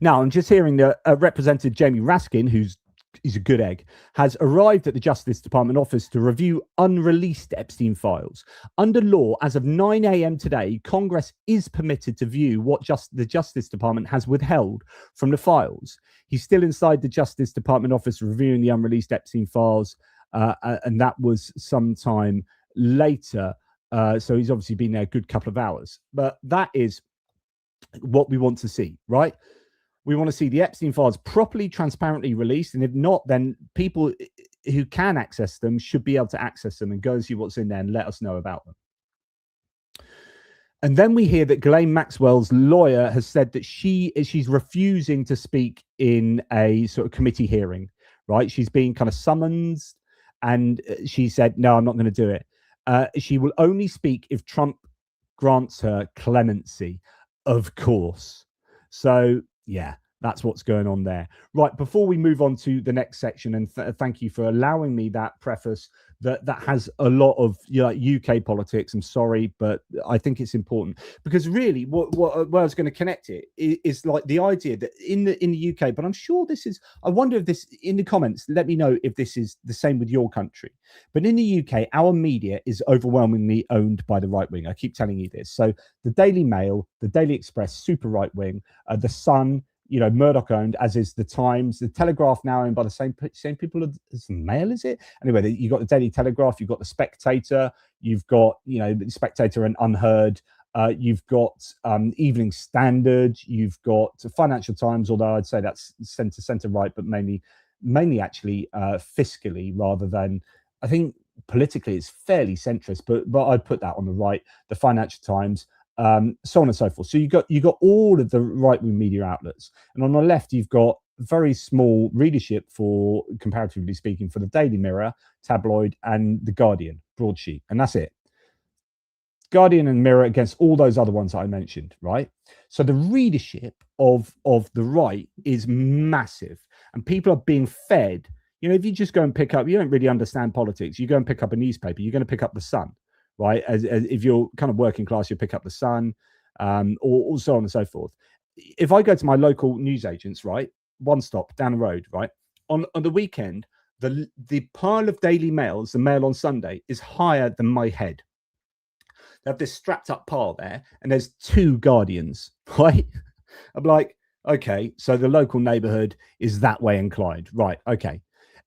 Now, I'm just hearing that Representative Jamie Raskin, who's a good egg, has arrived at the Justice Department office to review unreleased Epstein files. Under law, as of 9 a.m. today, Congress is permitted to view what the Justice Department has withheld from the files. He's still inside the Justice Department office reviewing the unreleased Epstein files, and that was sometime later. So he's obviously been there a good couple of hours. But that is what we want to see, right? We want to see the Epstein files properly, transparently released. And if not, then people who can access them should be able to access them and go and see what's in there and let us know about them. And then we hear that Ghislaine Maxwell's lawyer has said that she's refusing to speak in a sort of committee hearing, right? She's being kind of summoned, and she said, no, I'm not going to do it. She will only speak if Trump grants her clemency, of course. So, yeah, that's what's going on there. Right, before we move on to the next section, and thank you for allowing me that preface that has a lot of UK politics. I'm sorry, but I think it's important because really what I was going to connect it is like the idea that in the UK, but I'm sure this is, I wonder if this, in the comments, let me know if this is the same with your country. But in the UK, our media is overwhelmingly owned by the right wing. I keep telling you this. So the Daily Mail, the Daily Express, super right wing, the Sun, Murdoch owned, as is the Times, the Telegraph now owned by the same people as the Mail, is it? Anyway, you've got the Daily Telegraph, you've got the Spectator, you've got the Spectator and Unheard, you've got Evening Standard, you've got Financial Times, although I'd say that's centre right, but mainly actually fiscally rather than, I think politically it's fairly centrist, but I'd put that on the right, the Financial Times. So on and so forth. So you got all of the right-wing media outlets, and on the left you've got very small readership for, comparatively speaking, for the Daily Mirror, Tabloid, and the Guardian broadsheet, and that's it. Guardian and Mirror against all those other ones that I mentioned, right? So the readership of the right is massive, and people are being fed. If you just go and pick up, you don't really understand politics. You go and pick up a newspaper, you're going to pick up the Sun. Right, as if you're kind of working class, you pick up the Sun, or so on and so forth. If I go to my local newsagents, right, one stop down the road, right, on the weekend, the pile of Daily Mails, the Mail on Sunday, is higher than my head. They have this strapped up pile there, and there's 2 Guardians, right? I'm like, okay, so the local neighborhood is that way inclined, right? Okay.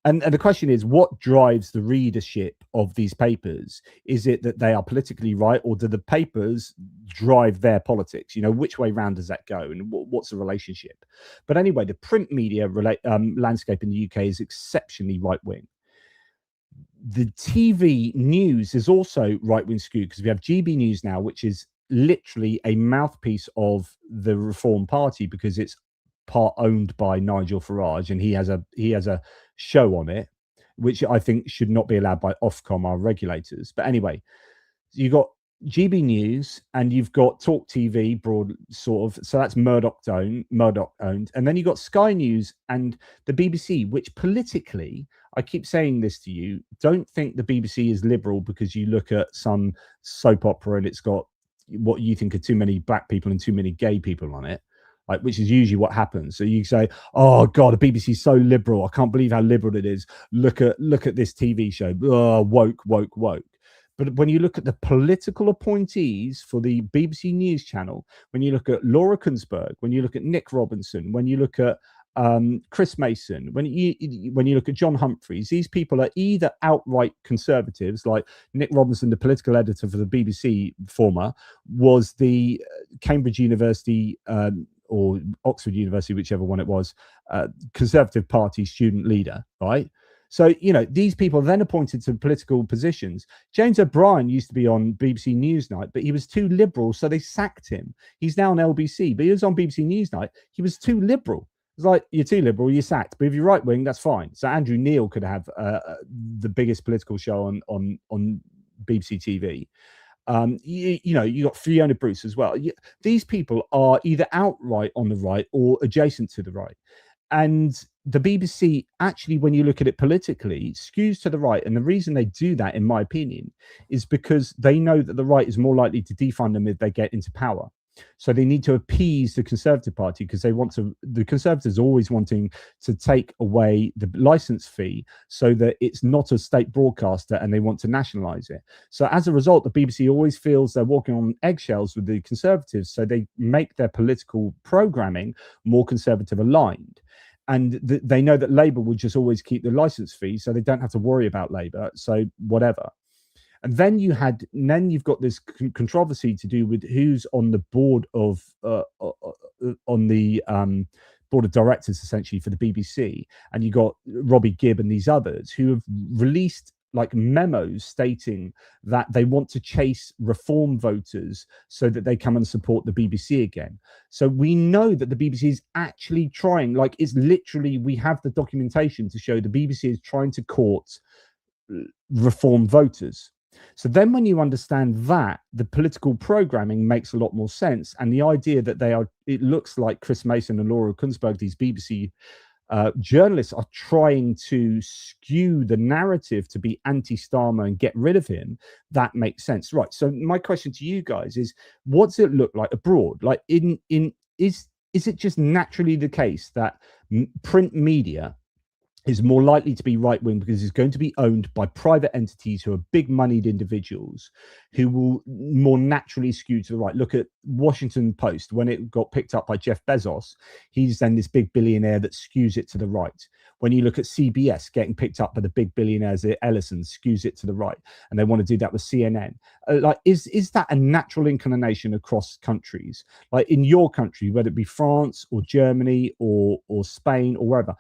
And the question is, what drives the readership of these papers? Is it that they are politically right, or do the papers drive their politics? Which way round does that go, and what's the relationship? But anyway, the print media landscape in the UK is exceptionally right-wing. The TV news is also right-wing skewed, because we have GB News now, which is literally a mouthpiece of the Reform Party, because it's part owned by Nigel Farage, and he has a show on it, which I think should not be allowed by Ofcom, our regulators. But anyway, you got GB News and you've got Talk TV, broad sort of, so that's Murdoch owned, and then you got Sky News and the BBC, which politically, I keep saying this to you, don't think the BBC is liberal because you look at some soap opera and it's got what you think are too many black people and too many gay people on it. Which is usually what happens. So you say, "Oh God, the BBC is so liberal. I can't believe how liberal it is. Look at this TV show. Oh, woke." But when you look at the political appointees for the BBC News channel, when you look at Laura Kuenssberg, when you look at Nick Robinson, when you look at Chris Mason, when you look at John Humphreys, these people are either outright conservatives, like Nick Robinson, the political editor for the BBC, was the Cambridge University or Oxford University, whichever one it was, Conservative Party student leader, right? So, these people are then appointed to political positions. James O'Brien used to be on BBC Newsnight, but he was too liberal, so they sacked him. He's now on LBC, but he was on BBC Newsnight. He was too liberal. It's like, you're too liberal, you're sacked. But if you're right wing, that's fine. So Andrew Neil could have the biggest political show on BBC TV. You got Fiona Bruce as well. These people are either outright on the right or adjacent to the right. And the BBC, actually, when you look at it politically, skews to the right. And the reason they do that, in my opinion, is because they know that the right is more likely to defund them if they get into power. So they need to appease the Conservative Party, because the Conservatives are always wanting to take away the license fee so that it's not a state broadcaster, and they want to nationalize it. So as a result, the BBC always feels they're walking on eggshells with the Conservatives. So they make their political programming more Conservative aligned. And they know that Labour will just always keep the license fee, so they don't have to worry about Labour. So whatever. And then you've got this controversy to do with who's on the board of board of directors, essentially, for the BBC. And you got Robbie Gibb and these others who have released memos stating that they want to chase reform voters so that they come and support the BBC again. So we know that the BBC is actually trying, it's literally, we have the documentation to show the BBC is trying to court reform voters. So then when you understand that, the political programming makes a lot more sense. And the idea that it looks like Chris Mason and Laura Kuenssberg, these BBC journalists, are trying to skew the narrative to be anti-Starmer and get rid of him, that makes sense. Right. So my question to you guys is, what does it look like abroad? Is it just naturally the case that print media is more likely to be right-wing because it's going to be owned by private entities who are big-moneyed individuals who will more naturally skew to the right. Look at Washington Post. When it got picked up by Jeff Bezos, he's then this big billionaire that skews it to the right. When you look at CBS getting picked up by the big billionaires at Ellison, skews it to the right. And they want to do that with CNN. Like, is that a natural inclination across countries? Like in your country, whether it be France or Germany or Spain or wherever,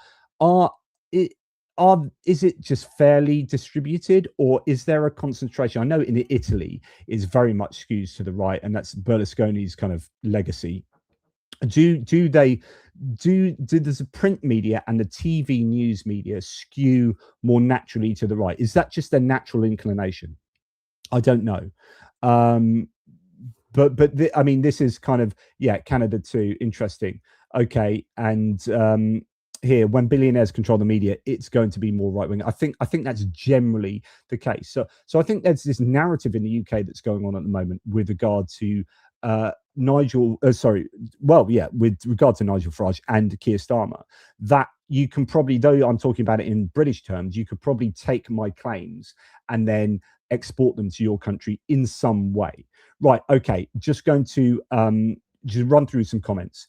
is it just fairly distributed, or is there a concentration? I know in Italy is very much skews to the right, and that's Berlusconi's kind of legacy. Do the print media and the TV news media skew more naturally to the right? Is that just a natural inclination? I don't know. I mean, this is kind of, yeah, Canada too. Interesting. Okay, and here, when billionaires control the media, it's going to be more right wing. I think that's generally the case. So I think there's this narrative in the UK that's going on at the moment with regard to Nigel. With regard to Nigel Farage and Keir Starmer, that you can probably, though I'm talking about it in British terms, you could probably take my claims and then export them to your country in some way. Right. Okay. Just going to just run through some comments.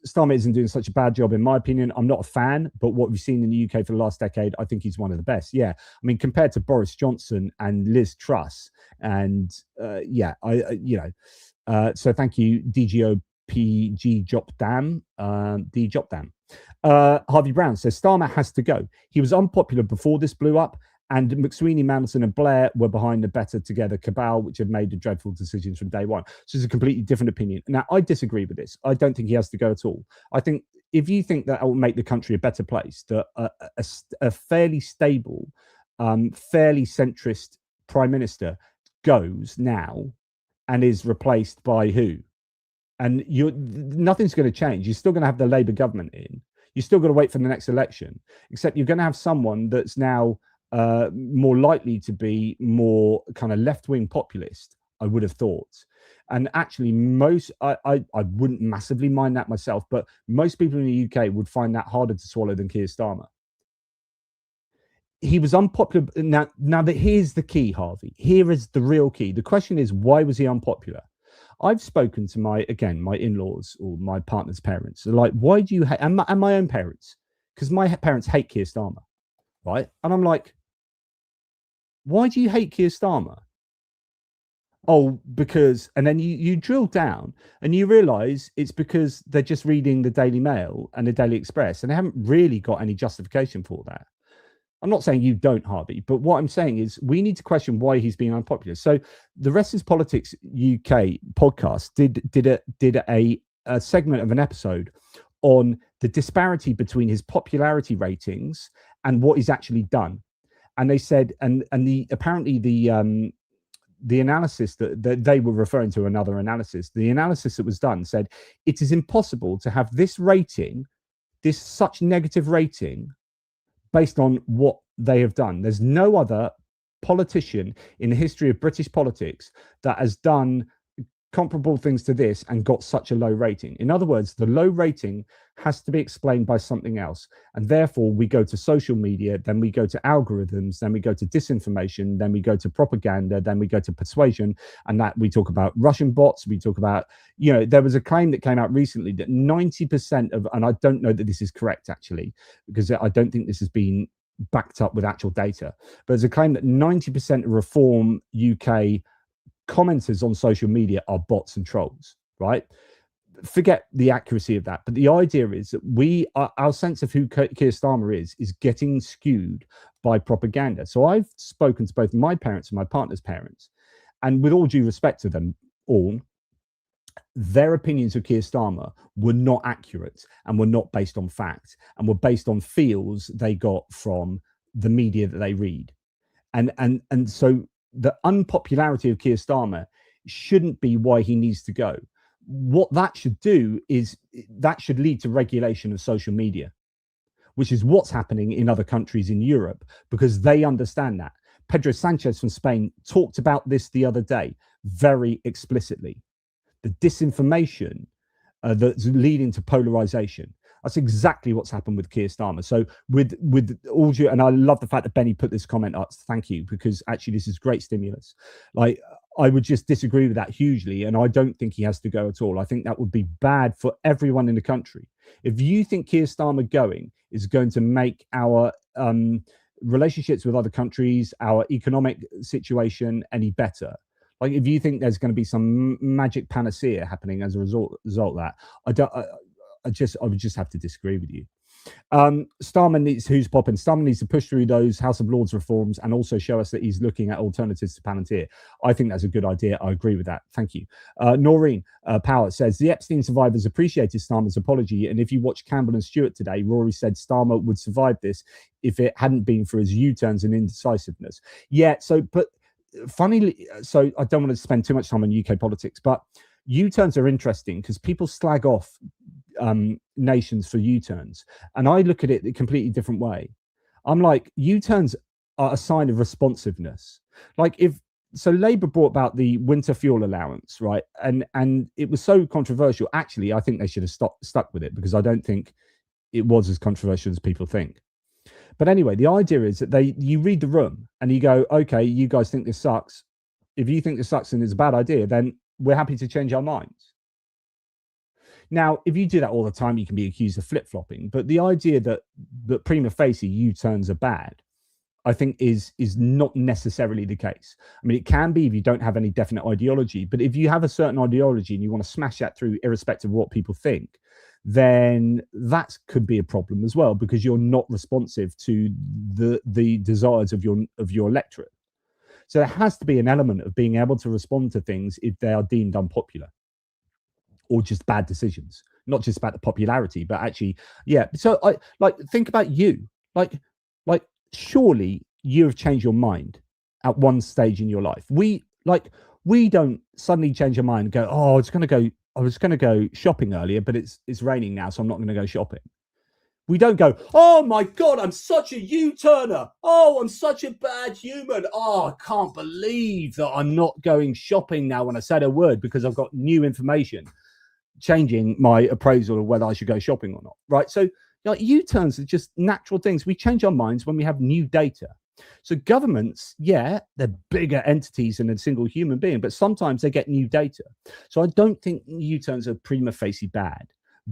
Starmer isn't doing such a bad job, in my opinion. I'm not a fan, but what we've seen in the UK for the last decade, I think he's one of the best. Yeah, I mean, compared to Boris Johnson and Liz Truss, and so thank you, DGOPG Jopdam, D Jopdam. Harvey Brown says Starmer has to go. He was unpopular before this blew up, and McSweeney, Mandelson, and Blair were behind the Better Together cabal, which had made the dreadful decisions from day one. So it's a completely different opinion. Now, I disagree with this. I don't think he has to go at all. I think if you think that will make the country a better place, that a fairly stable, fairly centrist prime minister goes now and is replaced by who? And nothing's going to change. You're still going to have the Labour government in. You're still going to wait for the next election, except you're going to have someone that's now more likely to be more kind of left-wing populist, I would have thought. And actually, I wouldn't massively mind that myself, but most people in the UK would find that harder to swallow than Keir Starmer. He was unpopular. Now that here's the key, Harvey. Here is the real key. The question is, why was he unpopular? I've spoken to my in-laws or my partner's parents. They're like, why do you hate, and my own parents, because my parents hate Keir Starmer, right? And I'm like, why do you hate Keir Starmer? Oh, because, and then you drill down and you realize it's because they're just reading the Daily Mail and the Daily Express, and they haven't really got any justification for that. I'm not saying you don't, Harvey, but what I'm saying is we need to question why he's being unpopular. So the Rest is Politics UK podcast did a segment of an episode on the disparity between his popularity ratings and what he's actually done. And they said, and apparently the analysis that they were referring to, another analysis, the analysis that was done said it is impossible to have this rating, this such negative rating, based on what they have done. There's no other politician in the history of British politics that has done comparable things to this and got such a low rating. In other words, the low rating has to be explained by something else. And therefore, we go to social media, then we go to algorithms, then we go to disinformation, then we go to propaganda, then we go to persuasion. And that we talk about Russian bots, we talk about, there was a claim that came out recently that 90% of, and I don't know that this is correct actually, because I don't think this has been backed up with actual data, but there's a claim that 90% of Reform UK commenters on social media are bots and trolls, right? Forget the accuracy of that, but the idea is that our sense of who Keir Starmer is getting skewed by propaganda. So I've spoken to both my parents and my partner's parents, and with all due respect to them all, their opinions of Keir Starmer were not accurate and were not based on fact and were based on feels they got from the media that they read. And so the unpopularity of Keir Starmer shouldn't be why he needs to go. What that should do is that should lead to regulation of social media, which is what's happening in other countries in Europe, because they understand that. Pedro Sanchez from Spain talked about this the other day very explicitly. The disinformation that's leading to polarization. That's exactly what's happened with Keir Starmer. So with all due, and I love the fact that Benny put this comment up. Thank you, because actually this is great stimulus. Like, I would just disagree with that hugely, and I don't think he has to go at all. I think that would be bad for everyone in the country. If you think Keir Starmer going is going to make our relationships with other countries, our economic situation any better, like if you think there's going to be some magic panacea happening as a result of that, I would just have to disagree with you. Starmer needs Starmer needs to push through those House of Lords reforms and also show us that he's looking at alternatives to Palantir. I think that's a good idea. I agree with that. Thank you. Noreen Power says the Epstein survivors appreciated Starmer's apology, and if you watch Campbell and Stewart today, Rory said Starmer would survive this if it hadn't been for his U-turns and indecisiveness. Yeah. But funnily, so I don't want to spend too much time on UK politics, but U-turns are interesting because people slag off nations for U-turns, and I look at it a completely different way. I'm like, U-turns are a sign of responsiveness. Like, Labour brought about the winter fuel allowance, right? And it was so controversial. Actually, I think they should have stuck with it, because I don't think it was as controversial as people think. But anyway, the idea is that you read the room and you go, okay, you guys think this sucks. If you think this sucks and it's a bad idea, then we're happy to change our minds. Now, if you do that all the time, you can be accused of flip-flopping. But the idea that prima facie U-turns are bad, I think is not necessarily the case. I mean, it can be if you don't have any definite ideology. But if you have a certain ideology and you want to smash that through irrespective of what people think, then that could be a problem as well, because you're not responsive to the desires of your electorate. So there has to be an element of being able to respond to things if they are deemed unpopular or just bad decisions, not just about the popularity, but actually, yeah. So I think about you, like surely you have changed your mind at one stage in your life. We don't suddenly change our mind and go, oh, I was going to go shopping earlier, but it's raining now, so I'm not going to go shopping. We don't go, oh my God, I'm such a U-turner. Oh, I'm such a bad human. Oh, I can't believe that I'm not going shopping now when I said a word, because I've got new information changing my appraisal of whether I should go shopping or not. Right. So U-turns are just natural things. We change our minds when we have new data. So governments, yeah, they're bigger entities than a single human being, but sometimes they get new data. So I don't think U-turns are prima facie bad.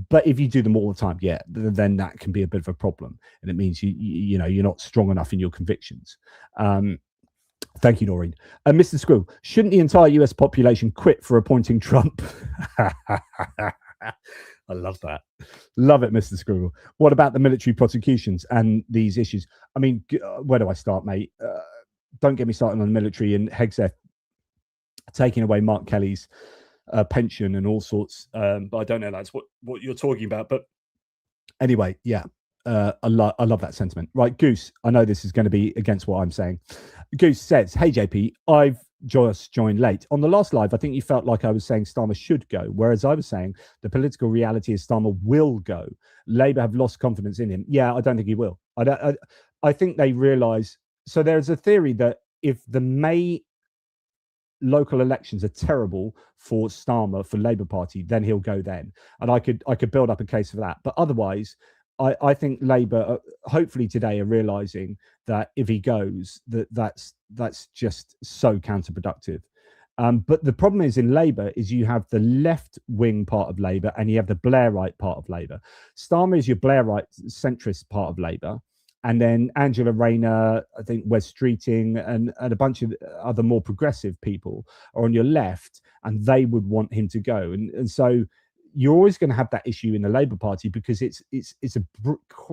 But if you do them all the time, yeah, then that can be a bit of a problem, and it means you're not strong enough in your convictions. Thank you, Noreen. Mr. Squirrel, shouldn't the entire US population quit for appointing Trump? I love that. Love it, Mr. Squirrel. What about the military prosecutions and these issues? I mean, where do I start, mate? Don't get me started on the military and Hegseth taking away Mark Kelly's pension and all sorts. But I don't know that's what you're talking about. But anyway, yeah, I love that sentiment. Right, Goose, I know this is going to be against what I'm saying. Goose says, hey, JP, I've just joined late. On the last live, I think you felt like I was saying Starmer should go, whereas I was saying the political reality is Starmer will go. Labour have lost confidence in him. Yeah, I don't think he will. I think they realise. So there's a theory that if the May local elections are terrible for Starmer, for Labour Party, then he'll go then. And I could build up a case for that. But otherwise, I think Labour, hopefully today, are realising that if he goes, that's just so counterproductive. But the problem is in Labour is you have the left-wing part of Labour and you have the Blairite part of Labour. Starmer is your Blairite centrist part of Labour. And then Angela Rayner, I think Wes Streeting and a bunch of other more progressive people are on your left, and they would want him to go. And so you're always going to have that issue in the Labour Party, because it's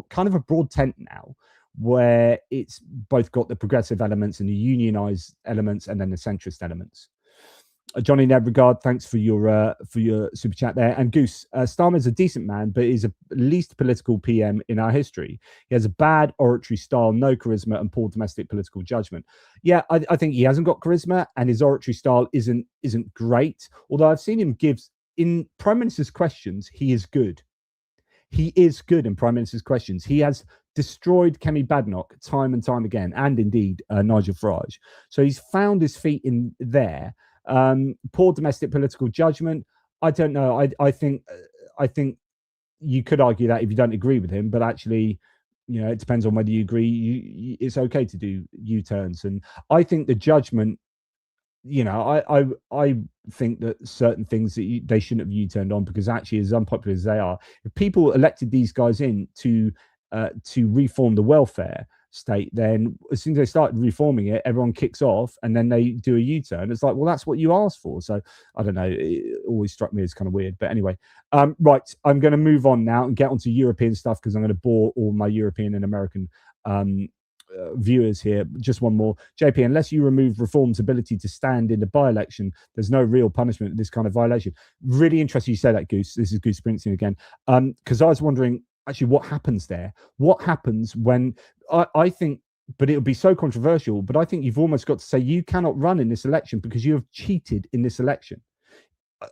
kind of a broad tent now, where it's both got the progressive elements and the unionised elements and then the centrist elements. Johnny Nebregard, thanks for your super chat there. And Goose, Starmer's a decent man, but is a least political PM in our history. He has a bad oratory style, no charisma, and poor domestic political judgment. Yeah, I think he hasn't got charisma, and his oratory style isn't great. Although I've seen him give in Prime Minister's questions, he is good. He is good in Prime Minister's questions. He has destroyed Kemi Badenoch time and time again, and indeed Nigel Farage. So he's found his feet in there. Poor domestic political judgment. I don't know. I think you could argue that if you don't agree with him, but actually, you know, it depends on whether you agree. It's okay to do U-turns, and I think the judgment, you know, I think that certain things that they shouldn't have U-turned on, because actually, as unpopular as they are, if people elected these guys in to reform the welfare state, then as soon as they started reforming it, everyone kicks off, and then they do a U-turn. It's like, well, that's what you asked for. So I don't know. It always struck me as kind of weird. But anyway, right, I'm going to move on now and get onto European stuff, because I'm going to bore all my European and American viewers here. Just one more. JP, unless you remove reform's ability to stand in the by-election, there's no real punishment for this kind of violation. Really interesting you say that, Goose. This is Goose Springsteen again. Because I was wondering, actually, what happens there? What happens when I think, but it would be so controversial, but I think you've almost got to say you cannot run in this election because you have cheated in this election.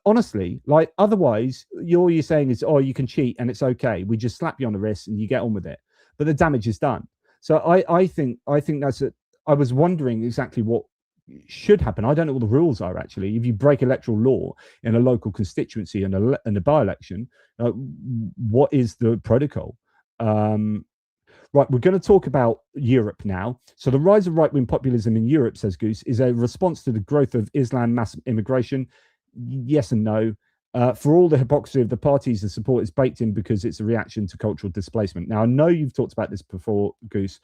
Honestly, like, otherwise, all you're saying is, oh, you can cheat and it's okay. We just slap you on the wrist and you get on with it. But the damage is done. So I think that's it. I was wondering exactly what should happen. I don't know what the rules are, actually. If you break electoral law in a local constituency and a by-election, what is the protocol? Right, we're going to talk about Europe now. So the rise of right-wing populism in Europe, says Goose, is a response to the growth of Islam mass immigration. Yes and no. For all the hypocrisy of the parties, the support is baked in because it's a reaction to cultural displacement. Now, I know you've talked about this before, Goose.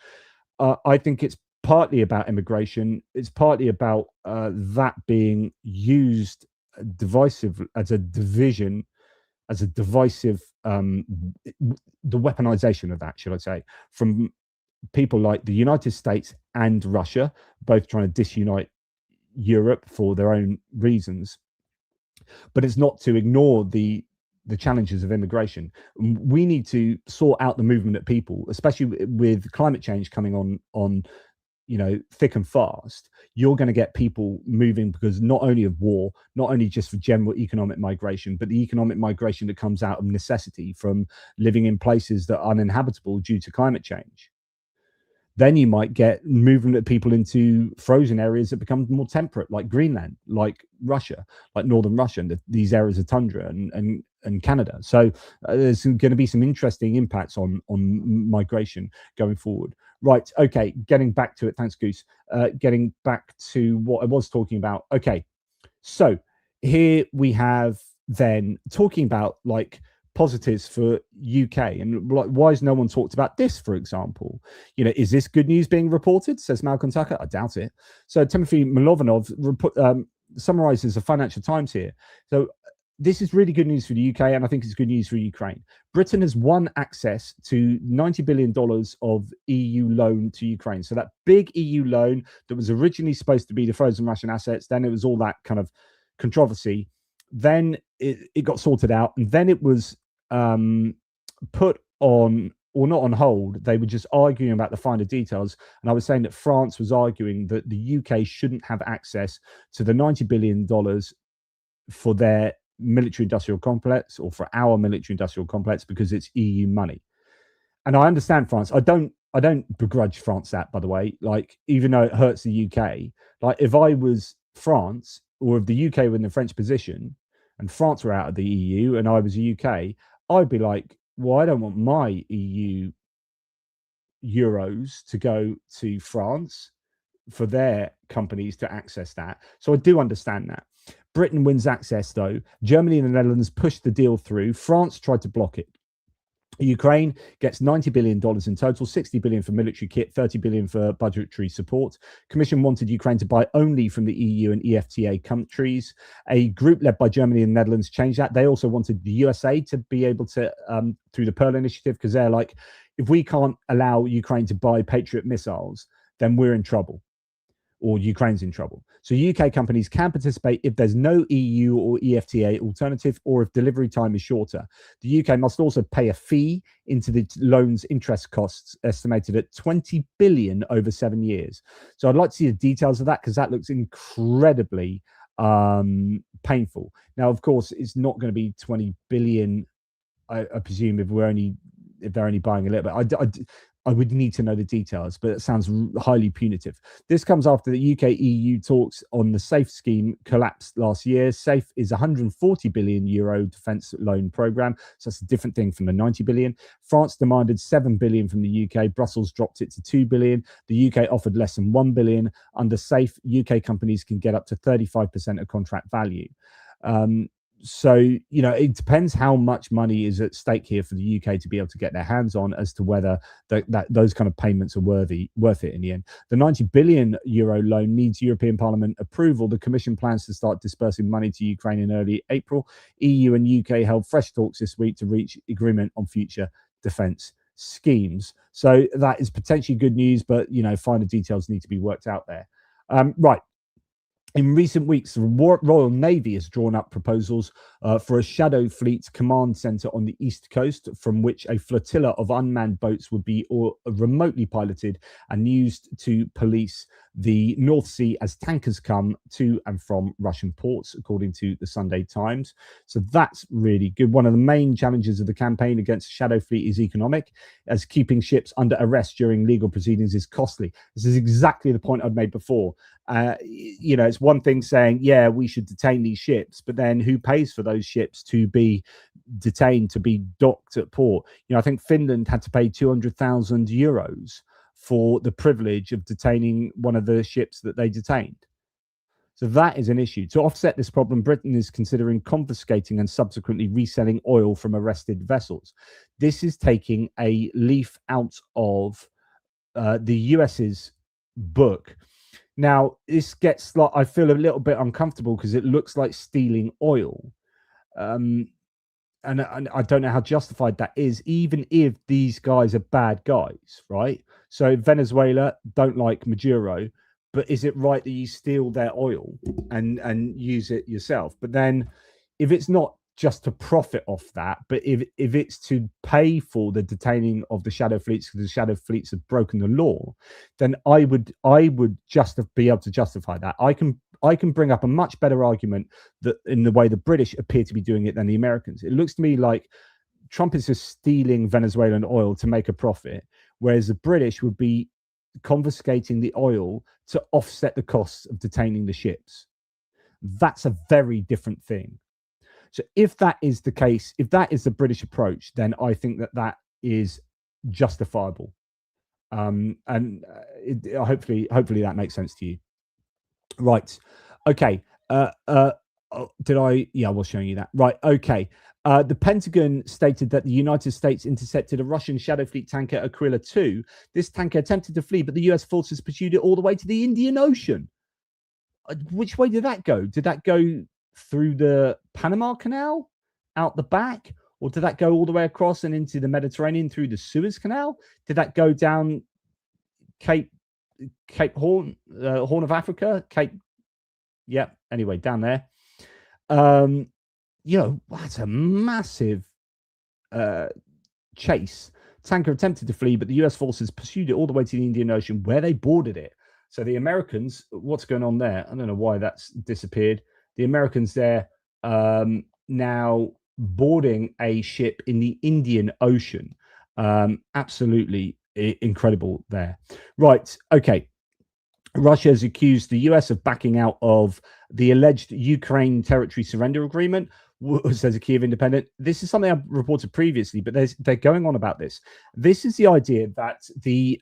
I think it's partly about immigration. It's partly about that being used divisive as a division, as a divisive, the weaponization of that, should I say, from people like the United States and Russia, both trying to disunite Europe for their own reasons. But it's not to ignore the challenges of immigration. We need to sort out the movement of people, especially with climate change coming on, you know, thick and fast. You're going to get people moving because not only of war, not only just for general economic migration, but the economic migration that comes out of necessity from living in places that are uninhabitable due to climate change. Then you might get movement of people into frozen areas that become more temperate, like Greenland, like Russia, like northern Russia, and these areas of tundra and Canada. So there's going to be some interesting impacts on migration going forward. Right. Okay. Getting back to it. Thanks, Goose. Getting back to what I was talking about. Okay. So here we have then talking about like positives for UK, and like, why has no one talked about this, for example? You know, is this good news being reported, says Malcolm Tucker? I doubt it. So Timothy Milovanov summarizes the Financial Times here. So this is really good news for the UK, and I think it's good news for Ukraine. Britain has won access to $90 billion of EU loan to Ukraine. So that big EU loan that was originally supposed to be the frozen Russian assets, then it was all that kind of controversy. Then it got sorted out, and then it was put on, or not on hold. They were just arguing about the finer details. And I was saying that France was arguing that the UK shouldn't have access to the $90 billion for their military industrial complex, or for our military industrial complex, because it's EU money. And I understand France. I don't begrudge France that, by the way. Like, even though it hurts the UK, like if I was France, or if the UK were in the French position and France were out of the EU and I was the UK, I'd be like, well, I don't want my EU euros to go to France for their companies to access that. So I do understand that. Britain wins access, though. Germany and the Netherlands pushed the deal through. France tried to block it. Ukraine gets $90 billion in total, $60 billion for military kit, $30 billion for budgetary support. Commission wanted Ukraine to buy only from the EU and EFTA countries. A group led by Germany and the Netherlands changed that. They also wanted the USA to be able to, through the Pearl Initiative, because they're like, if we can't allow Ukraine to buy Patriot missiles, then we're in trouble, or Ukraine's in trouble. So UK companies can participate if there's no EU or EFTA alternative, or if delivery time is shorter. The UK must also pay a fee into the loan's interest costs, estimated at 20 billion over 7 years. So I'd like to see the details of that, because that looks incredibly painful. Now, of course, it's not going to be 20 billion, I presume, if they're only buying a little bit. I would need to know the details, but it sounds highly punitive. This comes after the UK-EU talks on the SAFE scheme collapsed last year. SAFE is a 140 billion euro defence loan programme, so that's a different thing from the 90 billion. France demanded 7 billion from the UK. Brussels dropped it to 2 billion. The UK offered less than 1 billion. Under SAFE, UK companies can get up to 35% of contract value. So, you know, it depends how much money is at stake here for the UK to be able to get their hands on as to whether those kind of payments are worth it in the end. The 90 billion euro loan needs European Parliament approval. The Commission plans to start dispersing money to Ukraine in early April. EU and UK held fresh talks this week to reach agreement on future defence schemes. So that is potentially good news, but, you know, finer details need to be worked out there. Right. In recent weeks, the Royal Navy has drawn up proposals for a shadow fleet command centre on the east coast, from which a flotilla of unmanned boats would be remotely piloted and used to police the North Sea as tankers come to and from Russian ports, according to the Sunday Times. So that's really good. One of the main challenges of the campaign against shadow fleet is economic, as keeping ships under arrest during legal proceedings is costly. This is exactly the point I've made before. You know, it's one thing saying, yeah, we should detain these ships, but then who pays for those ships to be detained, to be docked at port? You know, I think Finland had to pay 200,000 euros for the privilege of detaining one of the ships that they detained. So that is an issue. To offset this problem, Britain is considering confiscating and subsequently reselling oil from arrested vessels. This is taking a leaf out of the US's book. Now, this gets like, I feel a little bit uncomfortable because it looks like stealing oil. And I don't know how justified that is, even if these guys are bad guys, right? So Venezuela don't like Maduro, but is it right that you steal their oil and use it yourself? But then if it's not just to profit off that, but if it's to pay for the detaining of the shadow fleets because the shadow fleets have broken the law, then I would just be able to justify that. I can bring up a much better argument that in the way the British appear to be doing it than the Americans. It looks to me like Trump is just stealing Venezuelan oil to make a profit, whereas the British would be confiscating the oil to offset the costs of detaining the ships. That's a very different thing. So if that is the case, if that is the British approach, then I think that is justifiable. Hopefully that makes sense to you. Right. Okay. Did I? Yeah, I was showing you that. Right. Okay. The Pentagon stated that the United States intercepted a Russian shadow fleet tanker, Aquila 2. This tanker attempted to flee, but the US forces pursued it all the way to the Indian Ocean. Which way did that go? Did that go through the Panama Canal out the back, or did that go all the way across and into the Mediterranean through the Suez Canal? Did that go down Cape Horn, Horn of Africa, Cape? Yeah. Anyway, down there. You know, that's a massive chase. Tanker attempted to flee, but the US forces pursued it all the way to the Indian Ocean, where they boarded it. So the Americans, what's going on there? I don't know why that's disappeared. The Americans there now boarding a ship in the Indian Ocean. Absolutely incredible there. Right. Okay. Russia has accused the US of backing out of the alleged Ukraine territory surrender agreement, says a Kiev Independent. This is something I've reported previously, but they're going on about this. This is the idea that the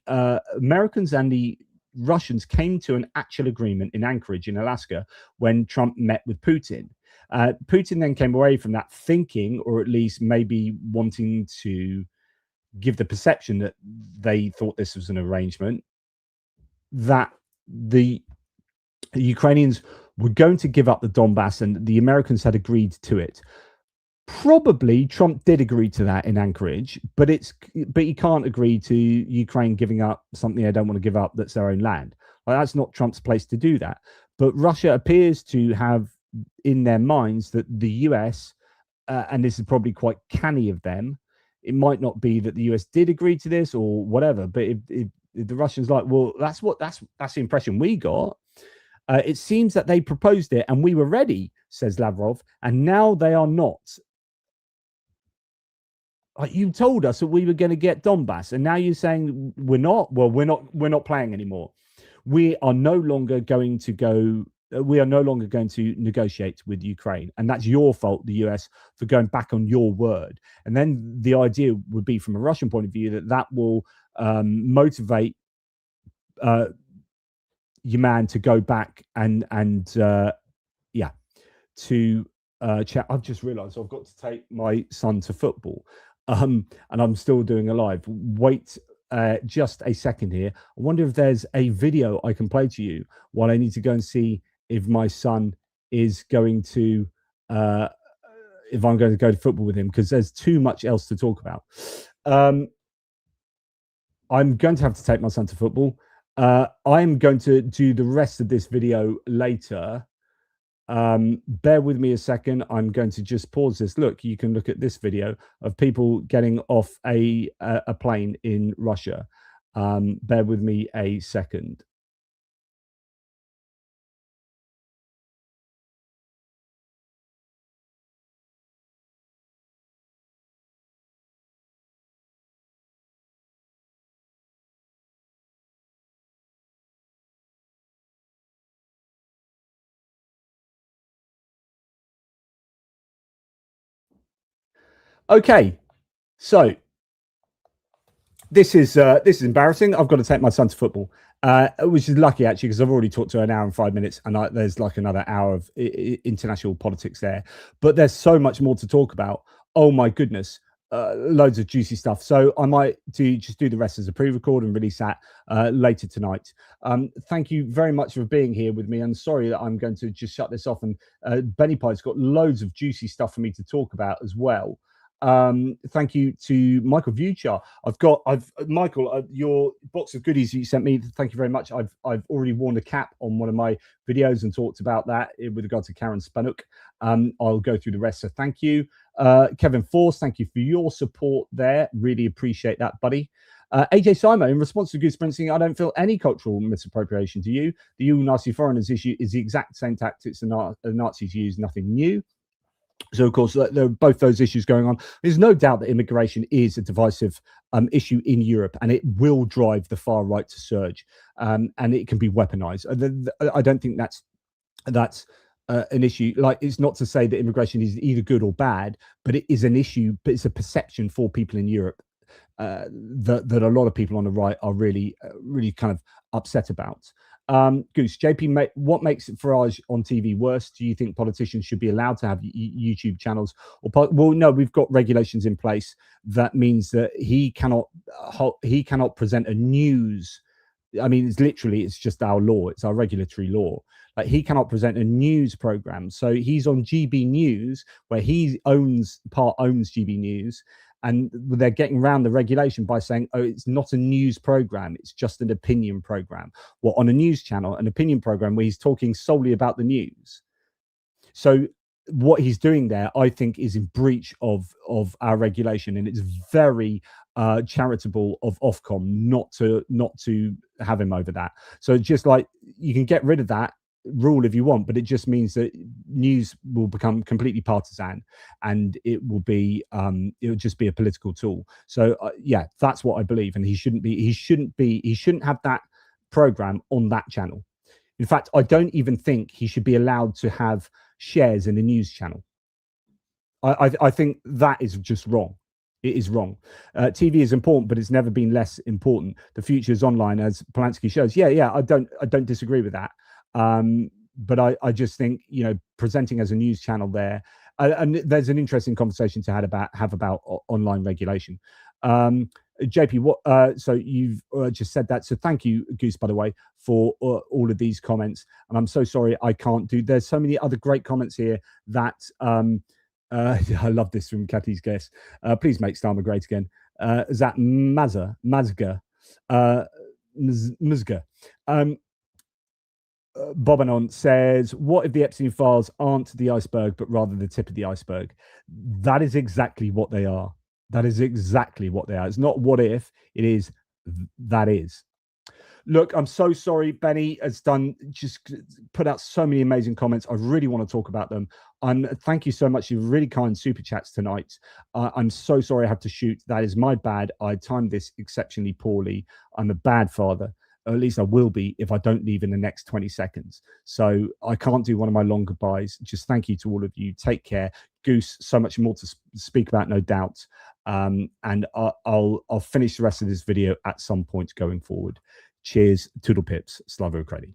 Americans and the Russians came to an actual agreement in Anchorage in Alaska when Trump met with Putin. Putin then came away from that thinking, or at least maybe wanting to give the perception that they thought this was an arrangement, that the Ukrainians were going to give up the Donbass and the Americans had agreed to it. Probably Trump did agree to that in Anchorage, but he can't agree to Ukraine giving up something they don't want to give up that's their own land. Like, that's not Trump's place to do that. But Russia appears to have in their minds that the US, and this is probably quite canny of them, it might not be that the US did agree to this or whatever, but if the Russians like, well, that's the impression we got. It seems that they proposed it and we were ready, says Lavrov, and now they are not. Like, you told us that we were going to get Donbass, and now you're saying we're not. Well, we're not playing anymore. We are no longer going to go. We are no longer going to negotiate with Ukraine, and that's your fault, the US, for going back on your word. And then the idea would be, from a Russian point of view, that will motivate your man to go back and to chat. I've just realised I've got to take my son to football, and I'm still doing a live. Wait just a second here. I wonder if there's a video I can play to you while I need to go and see if my son is going to if I'm going to go to football with him, because there's too much else to talk about. I'm going to have to take my son to football. I'm going to do the rest of this video later. Bear with me a second. I'm going to just pause this. Look, you can look at this video of people getting off a plane in Russia. Bear with me a second. Okay, so this is embarrassing. I've got to take my son to football, which is lucky actually, because I've already talked to an hour and 5 minutes, and there's like another hour of international politics there. But there's so much more to talk about. Oh my goodness, loads of juicy stuff. So I might just do the rest as a pre-record and release that later tonight. Thank you very much for being here with me. And sorry that I'm going to just shut this off. And Benny Pie's got loads of juicy stuff for me to talk about as well. Thank you to Michael Vuchar. Michael, your box of goodies you sent me, thank you very much. I've already worn a cap on one of my videos and talked about that with regard to Karen Spanuk. I'll go through the rest, so thank you. Kevin Force, thank you for your support there, really appreciate that, buddy. AJ Simo, in response to Goose Springsteen, I don't feel any cultural misappropriation to you. The EU Nazi foreigners issue is the exact same tactics the Nazis use, nothing new. So, of course, there are both those issues going on. There's no doubt that immigration is a divisive issue in Europe, and it will drive the far right to surge, and it can be weaponized. I don't think that's an issue. Like, it's not to say that immigration is either good or bad, but it is an issue. But it's a perception for people in Europe that a lot of people on the right are really kind of upset about. Goose, JP, what makes Farage on TV worse? Do you think politicians should be allowed to have YouTube channels? Well, no, we've got regulations in place that means that he cannot present a news. I mean, it's just our law. It's our regulatory law. Like, he cannot present a news program. So he's on GB News, where he owns GB News. And they're getting around the regulation by saying, oh, it's not a news program, it's just an opinion program. Well, on a news channel, an opinion program where he's talking solely about the news. So what he's doing there, I think, is in breach of our regulation, and it's very charitable of Ofcom not to have him over that. So just like, you can get rid of that rule if you want, but it just means that news will become completely partisan, and it will just be a political tool. So yeah, that's what I believe, and he shouldn't have that program on that channel. In fact, I don't even think he should be allowed to have shares in a news channel. I think that is just wrong. It is wrong. TV is important, but it's never been less important. The future is online, as Polanski shows. Yeah, I don't disagree with that. But I just think, presenting as a news channel there, and there's an interesting conversation to have about online regulation. JP, so you've just said that. So thank you, Goose, by the way, for all of these comments. And I'm so sorry I can't do. There's so many other great comments here that I love this from Kathy's guest. Please make Starmer great again. Is that Mazga? Bobanon says, what if the Epstein files aren't the iceberg, but rather the tip of the iceberg? That is exactly what they are. That is exactly what they are. It's not what if, it is that is. Look, I'm so sorry. Benny has just put out so many amazing comments. I really want to talk about them. Thank you so much for your really kind super chats tonight. I'm so sorry I have to shoot. That is my bad. I timed this exceptionally poorly. I'm a bad father. Or at least I will be if I don't leave in the next 20 seconds. So I can't do one of my long goodbyes. Just thank you to all of you. Take care. Goose, so much more to speak about, no doubt. And I'll finish the rest of this video at some point going forward. Cheers, Toodle Pips, Slavo Ukraini.